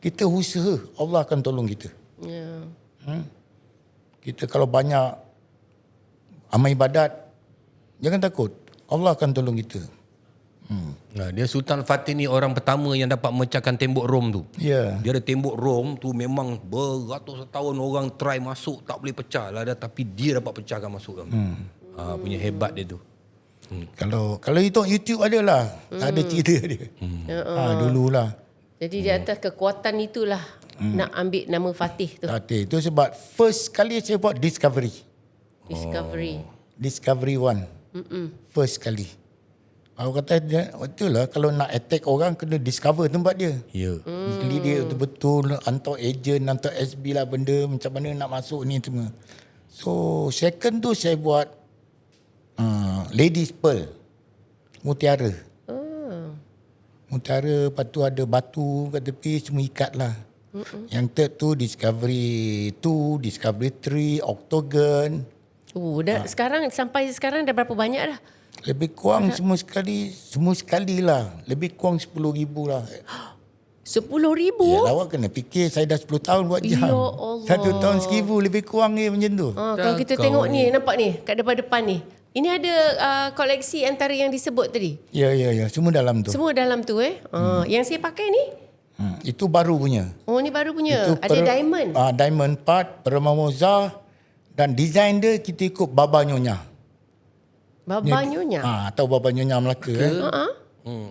Kita usaha, Allah akan tolong kita. Kita kalau banyak amal ibadat, jangan takut, Allah akan tolong kita. Dia Sultan Fatih ni orang pertama yang dapat memecahkan tembok Rom tu. Ya. Dia ada tembok Rom tu memang beratus tahun orang try masuk tak boleh pecah lah dah, tapi dia dapat pecahkan masuk kan. Punya hebat dia tu. Kalau you tengok YouTube ada lah. Ada cerita dia. Dululah. Jadi di atas kekuatan itulah nak ambil nama Fatih tu. Itu sebab first kali saya buat Discovery. Discovery 1. First kali. Aku kata betul lah, kalau nak attack orang kena discover tempat dia. Ya. Jadi dia betul-betul hantar agent, hantar SB lah benda macam mana nak masuk ni semua. So second tu saya buat Ladies Pearl, Mutiara. Mutiara, lepas tu ada batu kat tepi, semua ikat lah. Yang third tu Discovery 2, Discovery 3, Octagon. Dah sekarang sampai sekarang dah berapa banyak dah? Lebih kurang semua sekali lah. Lebih kurang 10,000 lah. 10,000? Ya, awak kena fikir saya dah 10 tahun buat jam. Ya Allah. 1 tahun 1,000 lebih kurang dia macam tu. Kalau kita tengok ni, nampak ni kat depan-depan ni. Ini ada koleksi antara yang disebut tadi. Ya. Semua dalam tu. Semua dalam tu Yang saya pakai ni? Itu baru punya. Oh, ni baru punya. Itu Ada diamond. Diamond part, Permamoza, dan design dia kita ikut Baba Nyonya. Baba Nyonya. Tahu Baba Nyonya Melaka kan?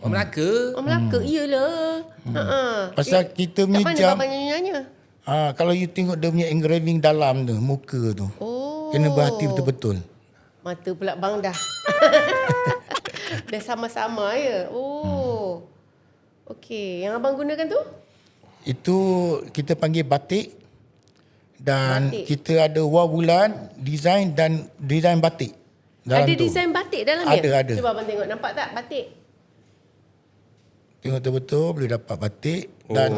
Orang Melaka. Orang Melaka, iyalah. Pasal kita punya kat mana jam, babang nyanyi-nyanyi? kalau you tengok dia punya engraving dalam tu, muka tu, kena berhati betul-betul. Mata pula bang dah. Dah sama-sama ya. Okey, yang abang gunakan tu? Itu kita panggil batik. Dan Batik. kita ada wall bulan, design dan design batik. Dalam Ada tu. desain batik dalam Ada. Cuba abang tengok, nampak tak batik? Tengok betul-betul boleh dapat batik. Dan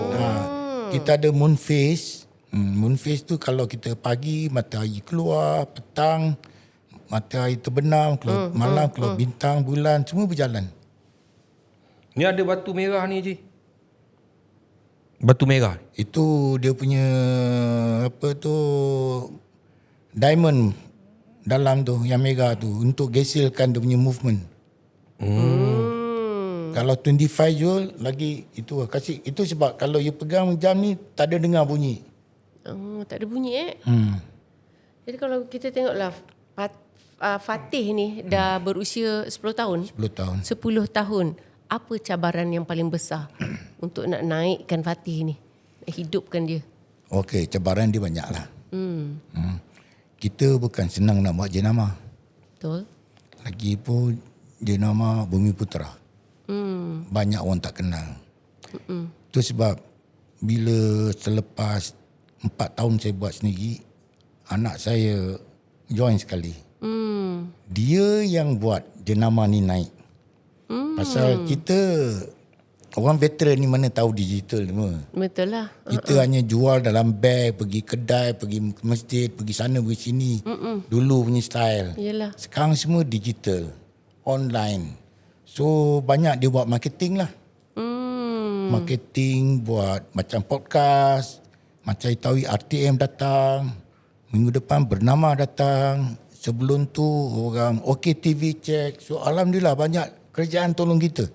kita ada moon face. Moon face tu kalau kita pagi, matahari keluar, petang, matahari terbenam, keluar malam, keluar bintang, bulan, semua berjalan. Ni ada batu merah ni Ji. Batu merah. Itu dia punya apa tu, diamond dalam tu yang merah tu untuk gesilkan dia punya movement. Kalau 25 jul lagi itu kasih, itu sebab kalau you pegang jam ni tak ada dengar bunyi. Tak ada bunyi Jadi kalau kita tengoklah Fatih ni dah berusia 10 tahun. 10 tahun. 10 tahun. Apa cabaran yang paling besar untuk nak naikkan Fatih ni? Nak hidupkan dia? Okey, cabaran dia banyak lah. Kita bukan senang nak buat jenama. Betul? Lagi pun jenama Bumi Putera. Banyak orang tak kenal. Itu sebab bila selepas 4 tahun saya buat sendiri, anak saya join sekali. Dia yang buat jenama ni naik. Pasal kita orang veteran ni mana tahu digital semua. Betul lah. Kita hanya jual dalam beg, pergi kedai, pergi ke masjid, pergi sana, pergi sini. Dulu punya style. Yelah. Sekarang semua digital, online. So banyak dia buat marketing lah. Marketing, buat macam podcast. Macam tahu RTM datang. Minggu depan Bernama datang. Sebelum tu orang OKTV check. So alhamdulillah banyak kerjaan tolong kita.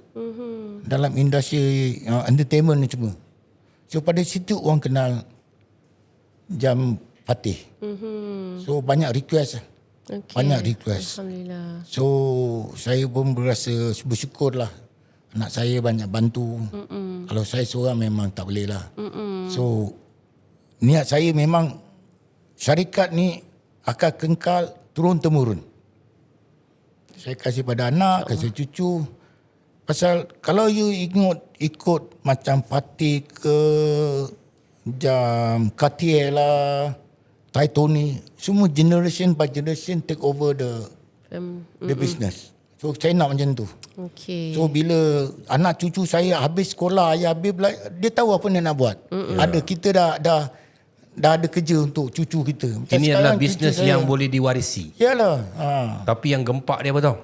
Dalam industri entertainment ni semua. So pada situ orang kenal Jam Fatih. So banyak request. Okay. Banyak request. Alhamdulillah. So saya pun berasa bersyukur lah. Anak saya banyak bantu. Kalau saya seorang memang tak boleh lah. So niat saya memang syarikat ni akan kekal turun-temurun. Saya kasih pada anak, kasih cucu. Pasal kalau you ikut macam Fatih ke Jam Cartier lah, Titoni, semua generation by generation take over the business. So saya nak macam tu. Okay. So bila anak cucu saya habis sekolah, habis dia tahu apa nak buat. Ada kita dah ada kerja untuk cucu kita. Macam Ini adalah bisnes saya, yang boleh diwarisi. Yalah. Tapi yang gempak dia apa tau?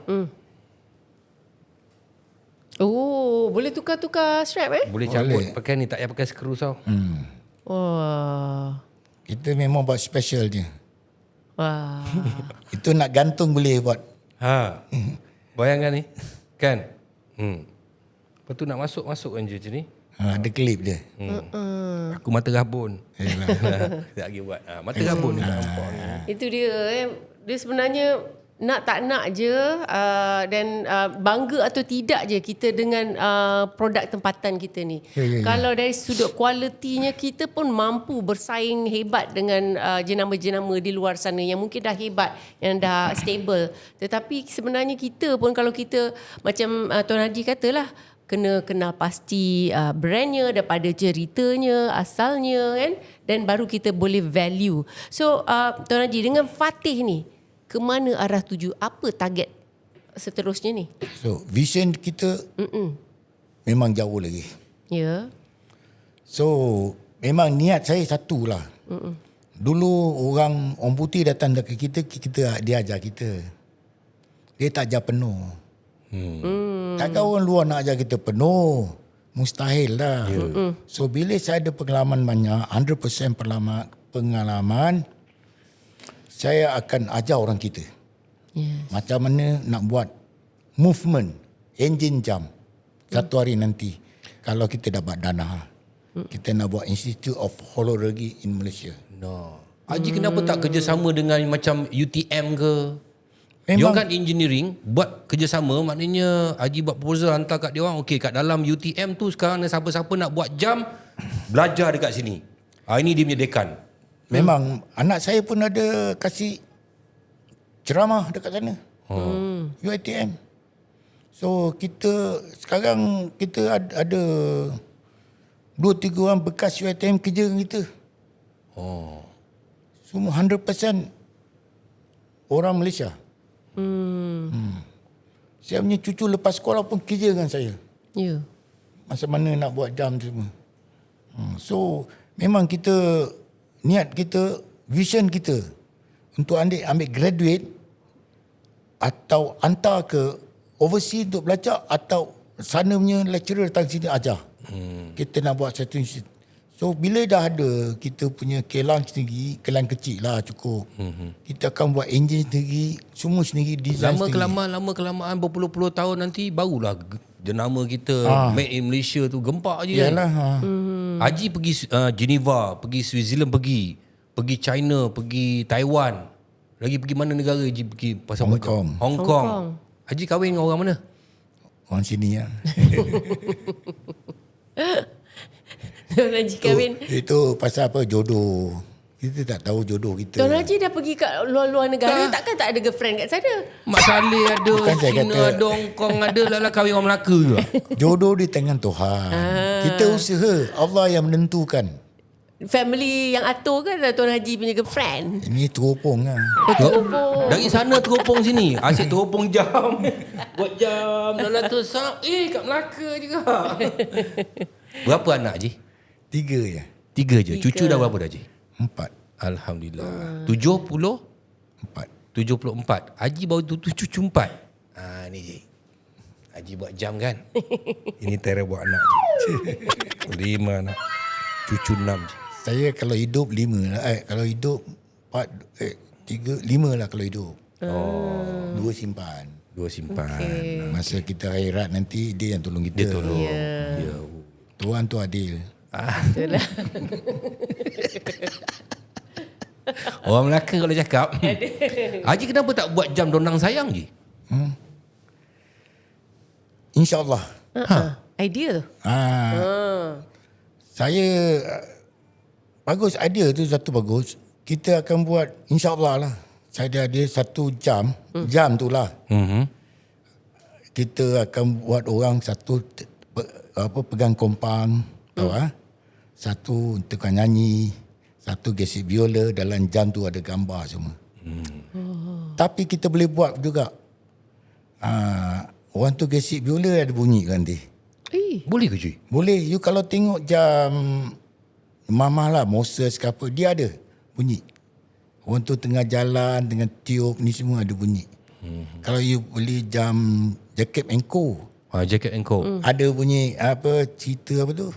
Oh, boleh tukar-tukar strap Boleh cabut pakai ni, tak payah pakai skru tau. Wah. Kita memang buat special je. Wah. Itu nak gantung boleh buat. Bayangkan ni. Kan? Lepas tu nak masuk kan je macam ni. Ada klip je. Aku mata rabun. Tak lagi buat. Mata rabun ni tak nampak ni. Itu dia Dia sebenarnya nak tak nak je dan bangga atau tidak je kita dengan produk tempatan kita ni. Kalau dari sudut kualitinya kita pun mampu bersaing hebat dengan jenama-jenama di luar sana yang mungkin dah hebat, yang dah stable. Tetapi sebenarnya kita pun kalau kita macam Tuan Haji katalah, kena kenal pasti brandnya daripada ceritanya, asalnya kan, dan baru kita boleh value. So Tuan Haji, dengan Fatih ni, ke mana arah tuju? Apa target seterusnya ni? So vision kita memang jauh lagi. Ya. So memang niat saya satulah. Dulu orang putih datang dekat kita dia ajar kita. Dia tak ajar penuh. Takkan orang luar nak ajar kita penuh. Mustahil lah. So bila saya ada pengalaman banyak, 100% pengalaman, saya akan ajar orang kita. Macam mana nak buat movement, engine jam. Satu hari nanti, kalau kita dapat dana, kita nak buat Institute of Holology in Malaysia. No. Haji kenapa tak kerjasama dengan macam UTM ke? Dia kan engineering, buat kerjasama, maknanya Haji buat proposal hantar kat dia orang, okey kat dalam UTM tu sekarang siapa-siapa nak buat jam, belajar dekat sini. Ini dia punya dekan. Memang anak saya pun ada kasih ceramah dekat sana. UiTM. So sekarang kita ada 2-3 orang bekas UiTM kerja dengan kita. Semua 100% orang Malaysia. Saya punya cucu lepas sekolah pun kerja dengan saya. Ya. Macam mana nak buat jam semua. So memang niat kita, vision kita untuk ambil graduate atau hantar ke overseas untuk belajar atau sana punya lecturer datang sini ajar. Kita nak buat satu institut. So bila dah ada kita punya kelang sendiri, kelang kecil lah cukup. Kita akan buat enjin sendiri, semua sendiri, design sendiri. Lama kelamaan berpuluh-puluh tahun nanti barulah jenama kita Made in Malaysia tu gempak je. Yalah. Haji pergi Geneva, pergi Switzerland, pergi China, pergi Taiwan. Lagi pergi mana negara Haji pergi pasal Hong Kong. Hong Kong. Haji kahwin dengan orang mana? Orang sini lah. Tuan Haji kahwin. Itu pasal apa? Jodoh. Kita tak tahu jodoh kita. Tuan Haji dah pergi kat luar-luar negara, takkan tak ada girlfriend kat sana? Mak Saleh ada, Bukan saya Cina kata- ada, Hong Kong ada, lala kahwin orang Melaka ke? Jodoh di tangan Tuhan. Kita usaha. Allah yang menentukan. Family yang atur kan Tuan Haji punya girlfriend? Ini teropong lah. Dari sana teropong sini. Asyik teropong jam. Buat jam. Dalam tu sap. Kat Melaka juga. Berapa anak Haji? 3 je. 3 je. Cucu dah berapa dah Haji? 4. Alhamdulillah. 74. 74. Haji baru tu cucu 4. Ni Ji. Haji buat jam kan? Ini Tera buat anak Ji. 5 anak. Cucu 6 je. Saya kalau hidup 5 lah. Kalau hidup 5 lah kalau hidup. 2 simpan. 2 simpan. Masa kita akhirat nanti dia yang tolong kita. Dia tolong. Ya. Tuhan tu adil. Betul lah. Orang Melaka kalau cakap. Haji kenapa tak buat jam donang sayang je? InsyaAllah. Idea tu. Saya bagus, idea tu satu bagus. Kita akan buat insyaAllah lah. Saya ada satu jam. Jam tu lah. Kita akan buat orang satu pegang kompang. Tahu satu tukang nyanyi. Satu gesek biola. Dalam jam tu ada gambar semua. Tapi kita boleh buat juga. Orang tu gesek biola ada bunyi kan nanti. Boleh ke cuy? Boleh. You kalau tengok jam Mama lah, Moses ke apa, dia ada bunyi. Orang tu tengah jalan dengan tiup ni semua ada bunyi. Kalau you beli jam Jacket & Co, Jacket & Co. ada bunyi apa, cerita apa tu.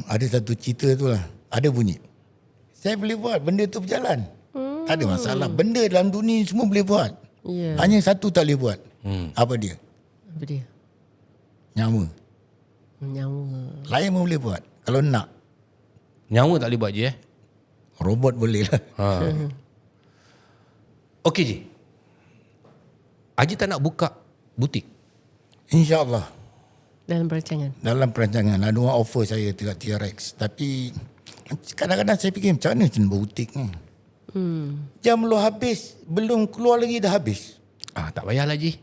Ada satu cerita tu lah. Ada bunyi. Saya boleh buat benda tu berjalan. Tak ada masalah. Benda dalam dunia ni semua boleh buat. Ya. Hanya satu tak boleh buat. Apa dia? Apa dia? Nyawa. Nyawa. Lain pun boleh buat. Kalau nak. Nyawa tak boleh buat je Robot boleh lah. Okey Ji. Haji tak nak buka butik? InsyaAllah. Dalam perancangan. Dalam perancangan. Ada orang offer saya dekat TRX. Tapi kadang-kadang saya fikir macam mana jenis butik ni. Jam belum habis. Belum keluar lagi dah habis. Tak payahlah Ji.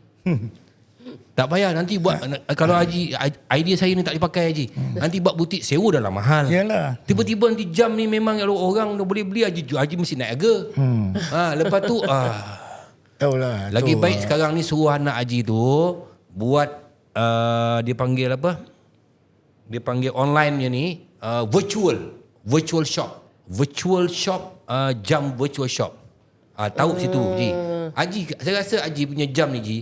Tak payah nanti buat. Kalau Haji, idea saya ni tak dipakai Haji. Nanti buat butik sewa dah lah mahal. Yalah. Tiba-tiba nanti jam ni memang kalau orang dah boleh beli Haji mesti naik harga. Lepas tu Tahulah. lagi tu, baik sekarang ni suruh anak Haji tu buat dia panggil apa? Dia panggil online nya ni virtual shop. Virtual shop, jam virtual shop. Tahu situ Ji. Haji, saya rasa Haji punya jam ni Ji,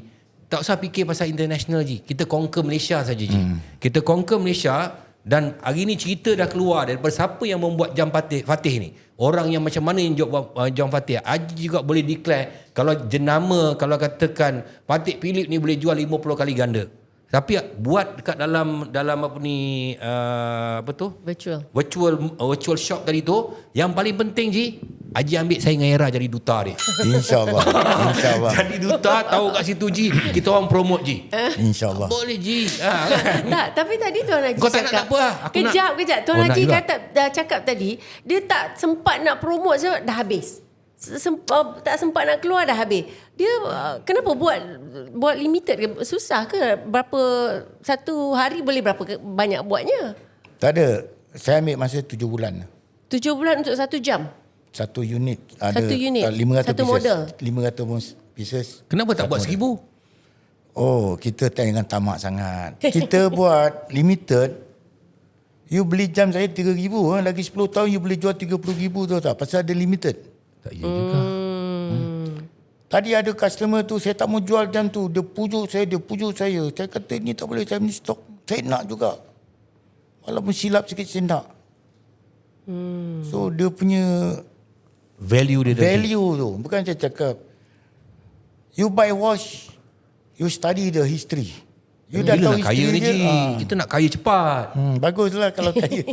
tak usah fikir pasal international Ji. Kita conquer Malaysia saja Ji. Kita conquer Malaysia dan hari ni cerita dah keluar daripada siapa yang membuat jam Fatih ni. Orang yang macam mana yang buat jam Fatih. Haji juga boleh declare kalau jenama, kalau katakan Patek Philip ni boleh jual 50 kali ganda. Tapi buat dekat dalam apa ni apa tu? Virtual shop tadi tu, yang paling penting Ji, Haji ambil saya dengan Era jadi duta dia. InsyaAllah. InsyaAllah. Jadi duta tahu kat situ Ji, kita orang promote Ji. InsyaAllah. Boleh Ji. Tak, tapi tadi Tuan Haji Kau tak nak cakap. apa lah. Aku Kejap. Tuan Oh, nak Haji juga. dah cakap tadi, dia tak sempat nak promote sebab dah habis. Tak sempat nak keluar dah habis. Dia kenapa buat limited ke? Susah ke? Satu hari boleh berapa banyak buatnya? Tak ada. Saya ambil masa 7 bulan. 7 bulan untuk 1 jam. Satu unit ada Satu unit. 500 Satu pieces. model. 500 pieces. Kenapa tak buat 1,000? Oh, kita jangan tamak sangat. Kita buat limited. You beli jam saya 3,000, lagi 10 tahun you boleh jual 30,000 tahu tak? Pasal ada limited. Tak ya juga. Tadi ada customer tu, saya tak mau jual jam tu. Dia pujuk saya. Saya kata ni tak boleh, saya ni stok. Saya nak juga. Walaupun silap sikit saya nak. So dia punya Value dia value tu. Bukan saya cakap. You buy watch, you study the history. You dah tahu Bila nak kaya history ni dia. Ji? Kita nak kaya cepat. Baguslah kalau kaya.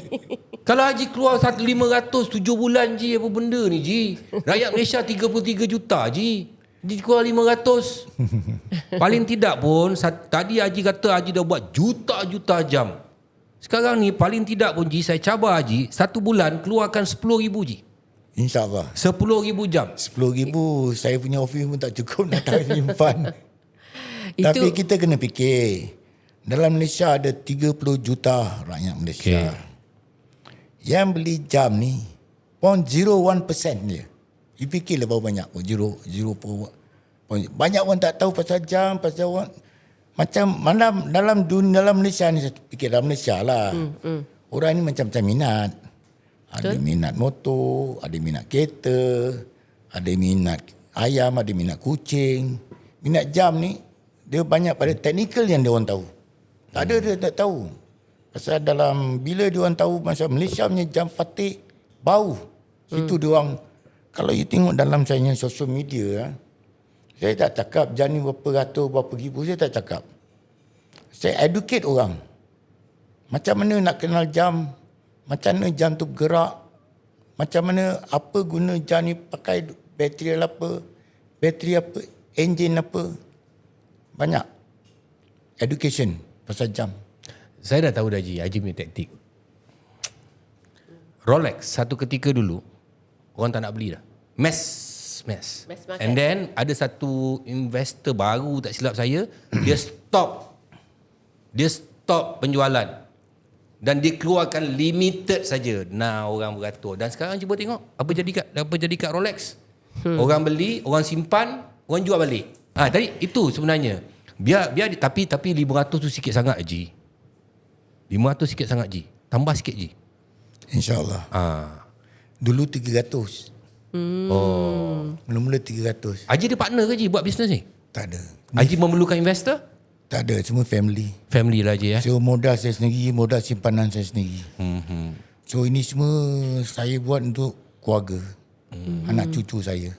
Kalau Haji keluar 500 7 bulan Ji, apa benda ni Ji? Rakyat Malaysia 33 juta Ji. Ji keluar 500. Paling tidak pun tadi Haji kata Haji dah buat juta-juta jam. Sekarang ni paling tidak pun Ji, saya cabar Haji 1 bulan keluarkan 10,000 Ji. InsyaAllah. 10,000 jam. 10,000 saya punya office pun tak cukup nak tahu simpan. Itu Tapi kita kena fikir. Dalam Malaysia ada 30 juta rakyat Malaysia. Okay. Yang beli jam ni 0.01% dia. You fikirlah berapa banyak. Banyak orang tak tahu pasal jam, pasal orang. Macam dalam Malaysia ni, saya fikir dalam Malaysia lah. Orang ni macam-macam minat. Ada minat motor, ada minat kereta, ada minat ayam, ada minat kucing. Minat jam ni, dia banyak pada teknikal yang dia orang tahu. Tak ada dia tak tahu. Pasal bila dia orang tahu macam Malaysia punya jam Fatih bau. Situ dia orang, kalau you tengok dalam saya social media, saya tak cakap jam ni berapa ratus, berapa ribu, saya tak cakap. Saya educate orang. Macam mana nak kenal jam, macam mana jam tu bergerak, macam mana apa guna jam ni, pakai bateri apa, enjin apa. Banyak education pasal jam. Saya dah tahu dah Haji punya taktik. Rolex satu ketika dulu orang tak nak beli dah. Mass market. And then ada satu investor baru tak silap saya, dia stop penjualan. Dan dia keluarkan limited saja. Nah, orang beratur. Dan sekarang cuba tengok apa jadi kat Rolex. Orang beli, orang simpan, orang jual balik. Tadi itu sebenarnya. Biar tapi 500 tu sikit sangat Haji. 500 sikit sangat Ji. Tambah sikit Ji. InsyaAllah. Dulu 300. Mula-mula 300. Haji ada partner ke Ji buat bisnes ni? Tak ada. Haji memerlukan investor? Tak ada. Semua family. Family lah Haji ya. So modal saya sendiri, modal simpanan saya sendiri. So ini semua saya buat untuk keluarga. Anak cucu saya.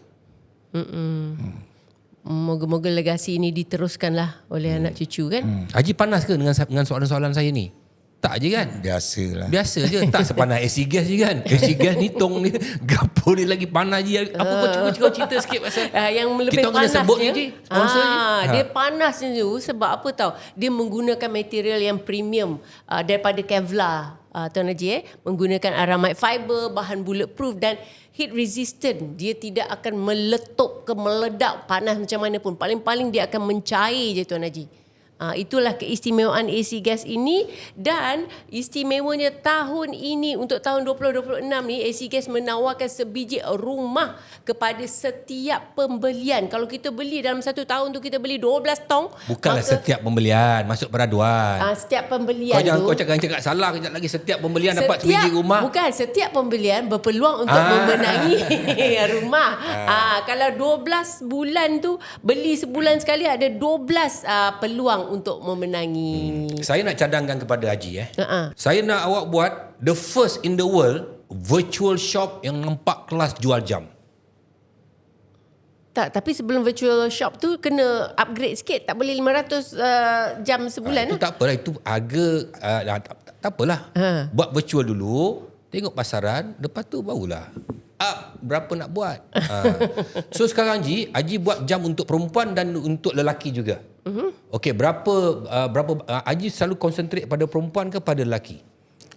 moga-moga legasi ini diteruskanlah oleh anak cucu kan. Haji panas ke dengan soalan-soalan saya ni? Tak je kan? Biasalah. Biasa je. Tak sepanas AC gas je kan? AC gas ni tong ni gapo dia lagi panas je. Apa kau cerita sikit pasal Yang lebih kita kena sebut ni panasnya je. Sponsor je. dia panasnya tu sebab apa tahu? Dia menggunakan material yang premium daripada Kevlar. Tuan Haji menggunakan aramid fiber, bahan bulletproof dan heat resistant. Dia tidak akan meletup ke meledak panas macam mana pun. Paling-paling dia akan mencair je Tuan Haji. Itulah keistimewaan AC Gas ini. Dan istimewanya tahun ini untuk tahun 2026 ni AC Gas menawarkan sebiji rumah kepada setiap pembelian. Kalau kita beli dalam satu tahun tu kita beli 12 tong. Bukanlah setiap pembelian, masuk peraduan. Setiap pembelian Kau jangan cakap salah kejap lagi. Setiap pembelian dapat sebiji rumah. Bukan, setiap pembelian berpeluang untuk memenangi rumah. Kalau 12 bulan tu beli sebulan sekali ada 12 peluang untuk memenangi. Saya nak cadangkan kepada Haji Saya nak awak buat the first in the world virtual shop yang 4 kelas jual jam. Tak, tapi sebelum virtual shop tu kena upgrade sikit. Tak boleh 500 jam sebulan Itu lah. tak apalah. Itu harga tak apalah. Buat virtual dulu, tengok pasaran, lepas tu barulah berapa nak buat. So sekarang Haji buat jam untuk perempuan dan untuk lelaki juga. Okey, berapa Haji selalu konsentrate pada perempuan ke pada lelaki?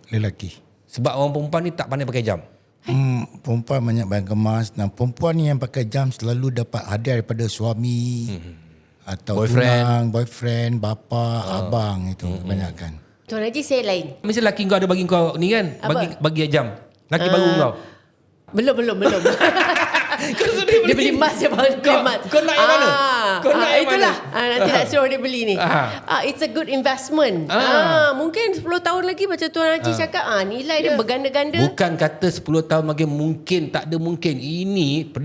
Lelaki. Sebab orang perempuan ni tak pandai pakai jam. Perempuan banyak barang kemas dan perempuan ni yang pakai jam selalu dapat hadiah daripada suami atau tunang, boyfriend, bapa, abang itu kebanyakan. Tuan Haji saya lain. Mesti lelaki kau ada bagi kau ni kan? Bagi jam. Lelaki baru kau. Belum. Kau sudah Dia beli emas je bang. Kau nak yang mana? Kau nak yang itulah. mana? Nanti nak suruh dia beli ni. It's a good investment. Mungkin 10 tahun lagi macam Tuan Haji cakap, nilai dia berganda-ganda. Bukan kata 10 tahun lagi mungkin, tak ada mungkin. Ini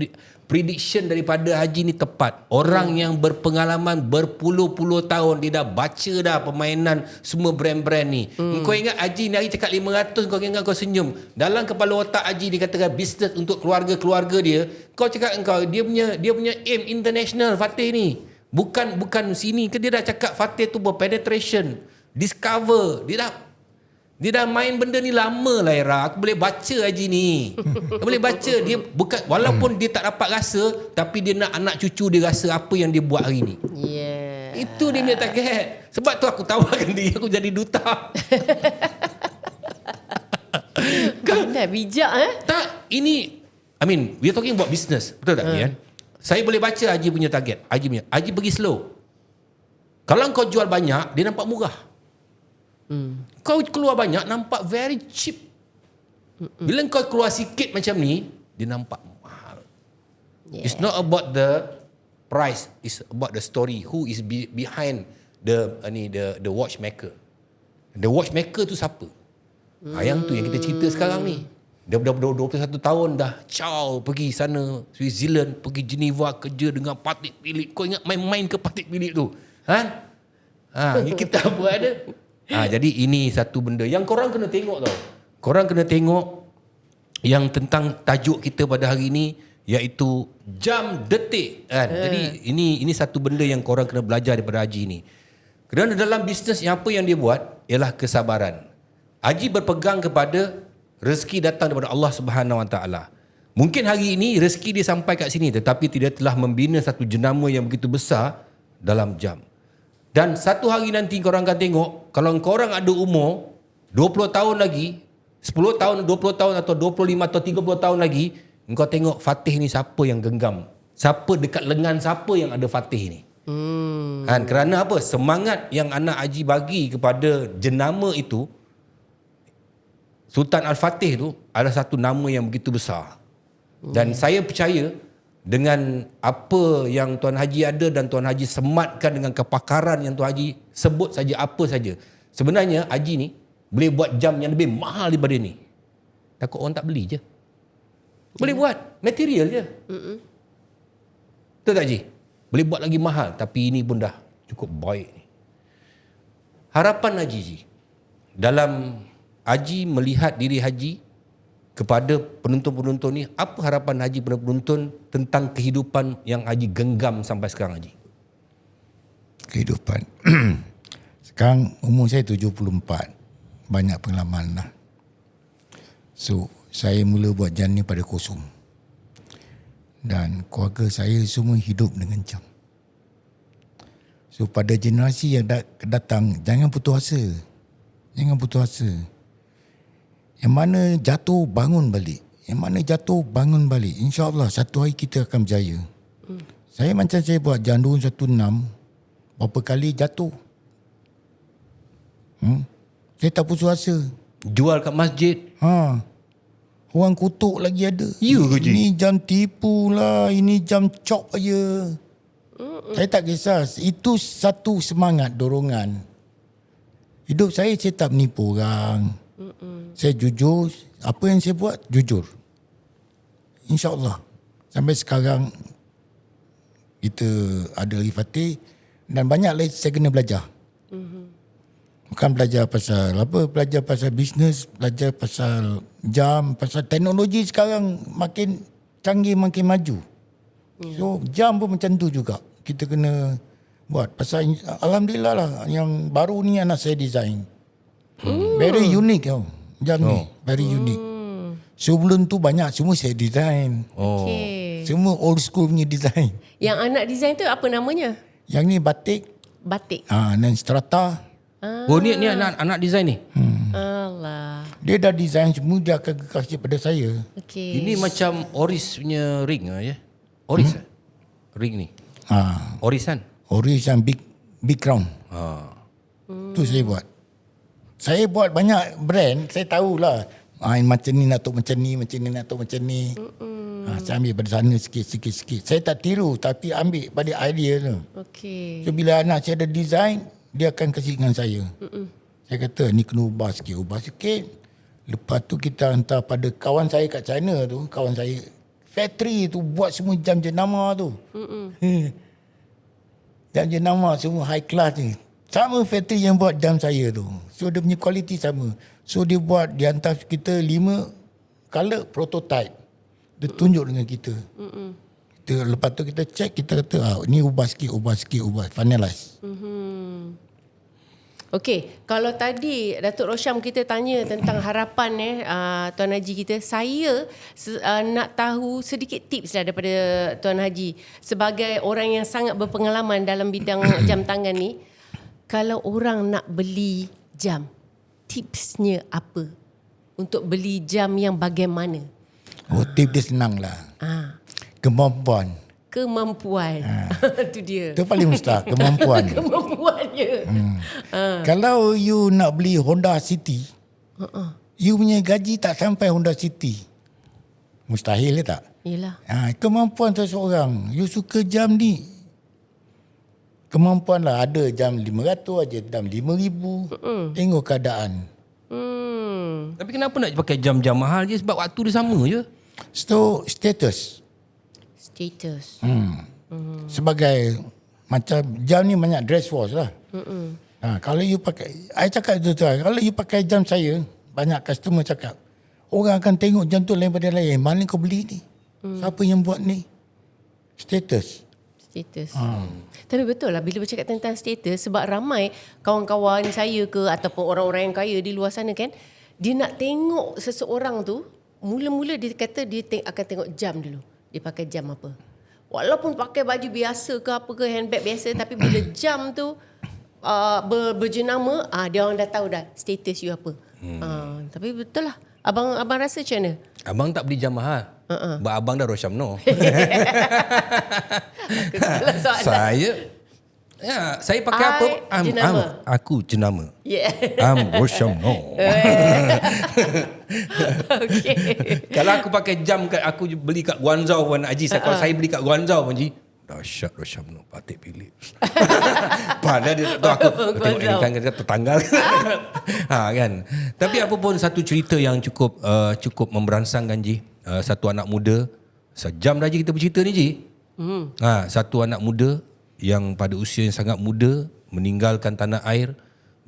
prediction daripada Haji ni tepat. Orang yang berpengalaman berpuluh-puluh tahun, dia dah baca dah permainan semua brand-brand ni. Kau ingat Haji ni hari cakap 500, kau ingat kau senyum. Dalam kepala otak Haji dia katakan bisnes untuk keluarga-keluarga dia. Kau cakap dia punya aim international Fatih ni. Bukan sini ke, dia dah cakap Fatih tu penetration, discover. Dia dah main benda ni lama lah Era. Aku boleh baca Haji ni. Aku boleh baca. Dia bukan, walaupun dia tak dapat rasa, tapi dia nak anak cucu dia rasa apa yang dia buat hari ni. Yeah. Itu dia punya target. Sebab tu aku tawarkan dia, aku jadi duta. Dah bijak Tak, ini we are talking about business. Betul tak kan? Saya boleh baca Haji punya target. Haji pergi slow. Kalau kau jual banyak, dia nampak murah. Kau keluar banyak, nampak very cheap. Bila kau keluar sikit macam ni, dia nampak mahal. It's not about the price, it's about the story. Who is behind the watchmaker? The watchmaker tu siapa? Yang tu yang kita cerita sekarang ni. Dia dah 21 tahun dah pergi sana Switzerland, pergi Geneva kerja dengan Patek Philippe. Kau ingat main-main ke Patek Philippe tu? Ni kita apa ada? Jadi ini satu benda yang korang kena tengok tau. Korang kena tengok yang tentang tajuk kita pada hari ini, iaitu jam detik kan. Jadi ini satu benda yang korang kena belajar daripada Haji ni. Kerana dalam bisnes yang apa yang dia buat ialah kesabaran. Haji berpegang kepada rezeki datang daripada Allah Subhanahu Wa Taala. Mungkin hari ini rezeki dia sampai kat sini, tetapi dia telah membina satu jenama yang begitu besar dalam jam. Dan satu hari nanti korang akan tengok, kalau korang ada umur 20 tahun lagi, 10 tahun, 20 tahun atau 25 atau 30 tahun lagi, engkau tengok Fatih ni siapa yang genggam. Siapa dekat lengan siapa yang ada Fatih ni. Kan? Kerana apa? Semangat yang anak Haji bagi kepada jenama itu, Sultan Al-Fatih tu adalah satu nama yang begitu besar. Dan saya percaya dengan apa yang Tuan Haji ada dan Tuan Haji sematkan dengan kepakaran yang Tuan Haji sebut saja apa saja. Sebenarnya Haji ni boleh buat jam yang lebih mahal daripada ni. Takut orang tak beli je. Boleh buat material je. Betul tak Haji? Boleh buat lagi mahal, tapi ini pun dah cukup baik ni. Harapan Haji dalam Haji melihat diri Haji kepada penonton-penonton ni, apa harapan Haji pada penonton tentang kehidupan yang Haji genggam sampai sekarang Haji? Kehidupan. Sekarang umur saya 74. Banyak pengalaman lah. So, saya mula buat jam ni pada kosong. Dan keluarga saya semua hidup dengan jam. So, pada generasi yang datang, jangan putus asa. Jangan putus asa. Yang mana jatuh, bangun balik. Yang mana jatuh, bangun balik. InsyaAllah satu hari kita akan berjaya. Saya macam saya buat jandun 16, berapa kali jatuh. Saya tak putus asa. Jual kat masjid. Orang kutuk lagi ada. Ya ke, Ji? Ini jam tipu lah. Ini jam cop aja. Saya tak kisah. Itu satu semangat, dorongan. Hidup saya tak menipu orang. Saya jujur. Apa yang saya buat, jujur. InsyaAllah. Sampai sekarang, kita ada lagi Fatih. Dan banyak lagi saya kena belajar. Bukan belajar pasal apa, belajar pasal bisnes, belajar pasal jam, pasal teknologi sekarang makin canggih, makin maju. So jam pun macam tu juga. Kita kena buat. Pasal alhamdulillah lah yang baru ni anak saya design. Very unique tau. Jam ni very unique. Sebelum tu banyak semua saya design. Okay. Semua old school punya design. Yang anak design tu apa namanya? Yang ni batik, Batik. dan strata. Oh ni anak design ni. Allah. Dia dah design semua, dia akan kasih pada saya. Okay. Ini macam Oris punya ring ya. Oris ring ni. Oris kan? Oris yang big crown. Tu saya buat. Saya buat banyak brand, saya tahulah. Macam ni nak tok macam ni, macam ni nak tok macam ni. Saya ambil pada sana sikit. Saya tak tiru tapi ambil pada idea tu. Okay. So bila anak saya ada design, dia akan kasih dengan saya. Saya kata ni kena ubah sikit. Lepas tu kita hantar pada kawan saya kat China tu, kawan saya factory tu buat semua jam jenama tu. Jam jenama semua high class ni. Sama factory yang buat jam saya tu. So dia punya kualiti sama. So dia buat, dia hantar kita 5 color prototype. Dia tunjuk dengan kita. Lepas tu kita check, kita kata ni ubah sikit, finalize. Okey, kalau tadi Datuk Rosham kita tanya tentang harapan Tuan Haji kita, saya nak tahu sedikit tips lah daripada Tuan Haji sebagai orang yang sangat berpengalaman dalam bidang jam tangan ni. Kalau orang nak beli jam, tipsnya apa untuk beli jam yang bagaimana? Tip dia senang lah. Kemampuan. Itu dia. Itu paling mustahil, kemampuan. Kemampuannya. Kalau you nak beli Honda City, you punya gaji tak sampai Honda City. Mustahil tak? Yelah. Kemampuan seseorang. You suka jam ni, kemampuan lah. Ada jam 500, ada jam 5,000. Tengok keadaan. Tapi kenapa nak pakai jam-jam mahal je? Sebab waktu dia sama je. So, status. Sebagai macam jam ni banyak dress watch lah. Kalau you pakai, I cakap tu kalau you pakai jam saya, banyak customer cakap, orang akan tengok jam tu lain pada lain. Mana kau beli ni? Siapa yang buat ni? Status. Tapi betul lah bila bercakap tentang status, sebab ramai kawan-kawan saya ke ataupun orang-orang yang kaya di luar sana kan, dia nak tengok seseorang tu, mula-mula dia kata dia akan tengok jam dulu. Dia pakai jam apa. Walaupun pakai baju biasa ke apa ke, handbag biasa, tapi bila jam tu berjenama, dia orang dah tahu dah status you apa. Tapi betul lah. Abang rasa macam mana? Abang tak beli jam mahal. Sebab abang dah Rosham no. Saya pakai apa? Jenama. Aku jenama. Yeah. Rosham no. Okay. Kalau aku pakai jam aku beli kat Guangzhou pun Haji, kalau saya beli kat Guangzhou pun Haji, dahsyat Rosham no, Patek Philips. Padahal dia tak tahu aku tengok ini kan tetangga. Kan. Tapi apa pun satu cerita yang cukup memberansangkan Ji. Satu anak muda, sejam dah Ji kita bercerita ni Ji. Satu anak muda yang pada usia yang sangat muda meninggalkan tanah air,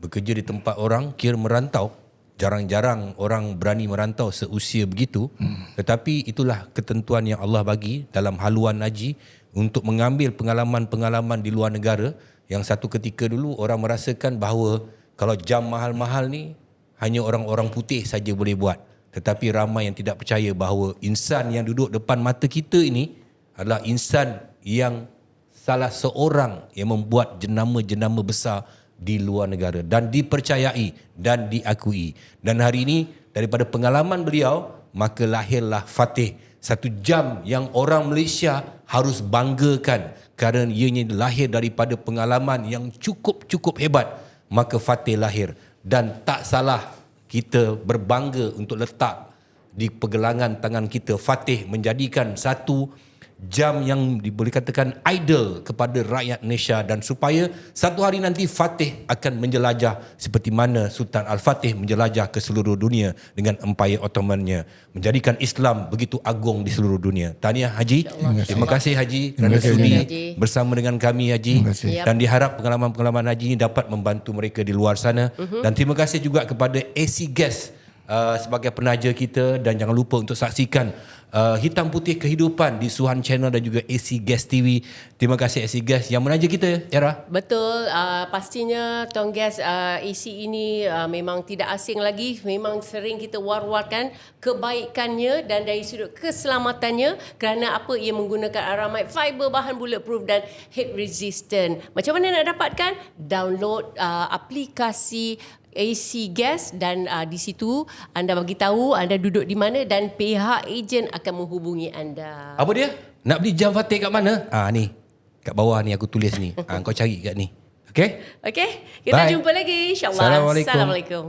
bekerja di tempat orang, kira merantau. Jarang-jarang orang berani merantau seusia begitu. Tetapi itulah ketentuan yang Allah bagi dalam haluan haji untuk mengambil pengalaman-pengalaman di luar negara yang satu ketika dulu orang merasakan bahawa kalau jam mahal-mahal ni hanya orang-orang putih saja boleh buat. Tetapi ramai yang tidak percaya bahawa insan yang duduk depan mata kita ini adalah insan yang salah seorang yang membuat jenama-jenama besar di luar negara dan dipercayai dan diakui. Dan hari ini daripada pengalaman beliau, maka lahirlah Fateh, satu jam yang orang Malaysia harus banggakan kerana ianya lahir daripada pengalaman yang cukup hebat. Maka Fateh lahir dan tak salah kita berbangga untuk letak di pergelangan tangan kita Fateh, menjadikan satu jam yang boleh katakan idol kepada rakyat Malaysia, dan supaya satu hari nanti Fateh akan menjelajah seperti mana Sultan Al-Fatih menjelajah ke seluruh dunia dengan Empire Ottoman-nya, menjadikan Islam begitu agung di seluruh dunia. Tahniah Haji. Terima kasih Haji kerana sudi bersama dengan kami Haji, dan diharap pengalaman-pengalaman Haji ini dapat membantu mereka di luar sana. Dan terima kasih juga kepada AC Guest sebagai penaja kita, dan jangan lupa untuk saksikan Hitam Putih Kehidupan di Suhan Channel dan juga AC Gas TV. Terima kasih AC Gas yang menaja kita, Era. Betul, pastinya Tuan Gas AC ini memang tidak asing lagi. Memang sering kita war-warkan kebaikannya dan dari sudut keselamatannya kerana apa ia menggunakan aramid fiber bahan bulletproof dan heat resistant. Macam mana nak dapatkan? Download aplikasi AC Gas dan di situ anda bagi tahu anda duduk di mana dan pihak ejen akan menghubungi anda. Apa dia? Nak beli jam Fatih kat mana? Ni. Kat bawah ni aku tulis ni. Kau cari kat ni. Okay? Okey, kita Bye. jumpa lagi insya-Allah. Assalamualaikum. Assalamualaikum.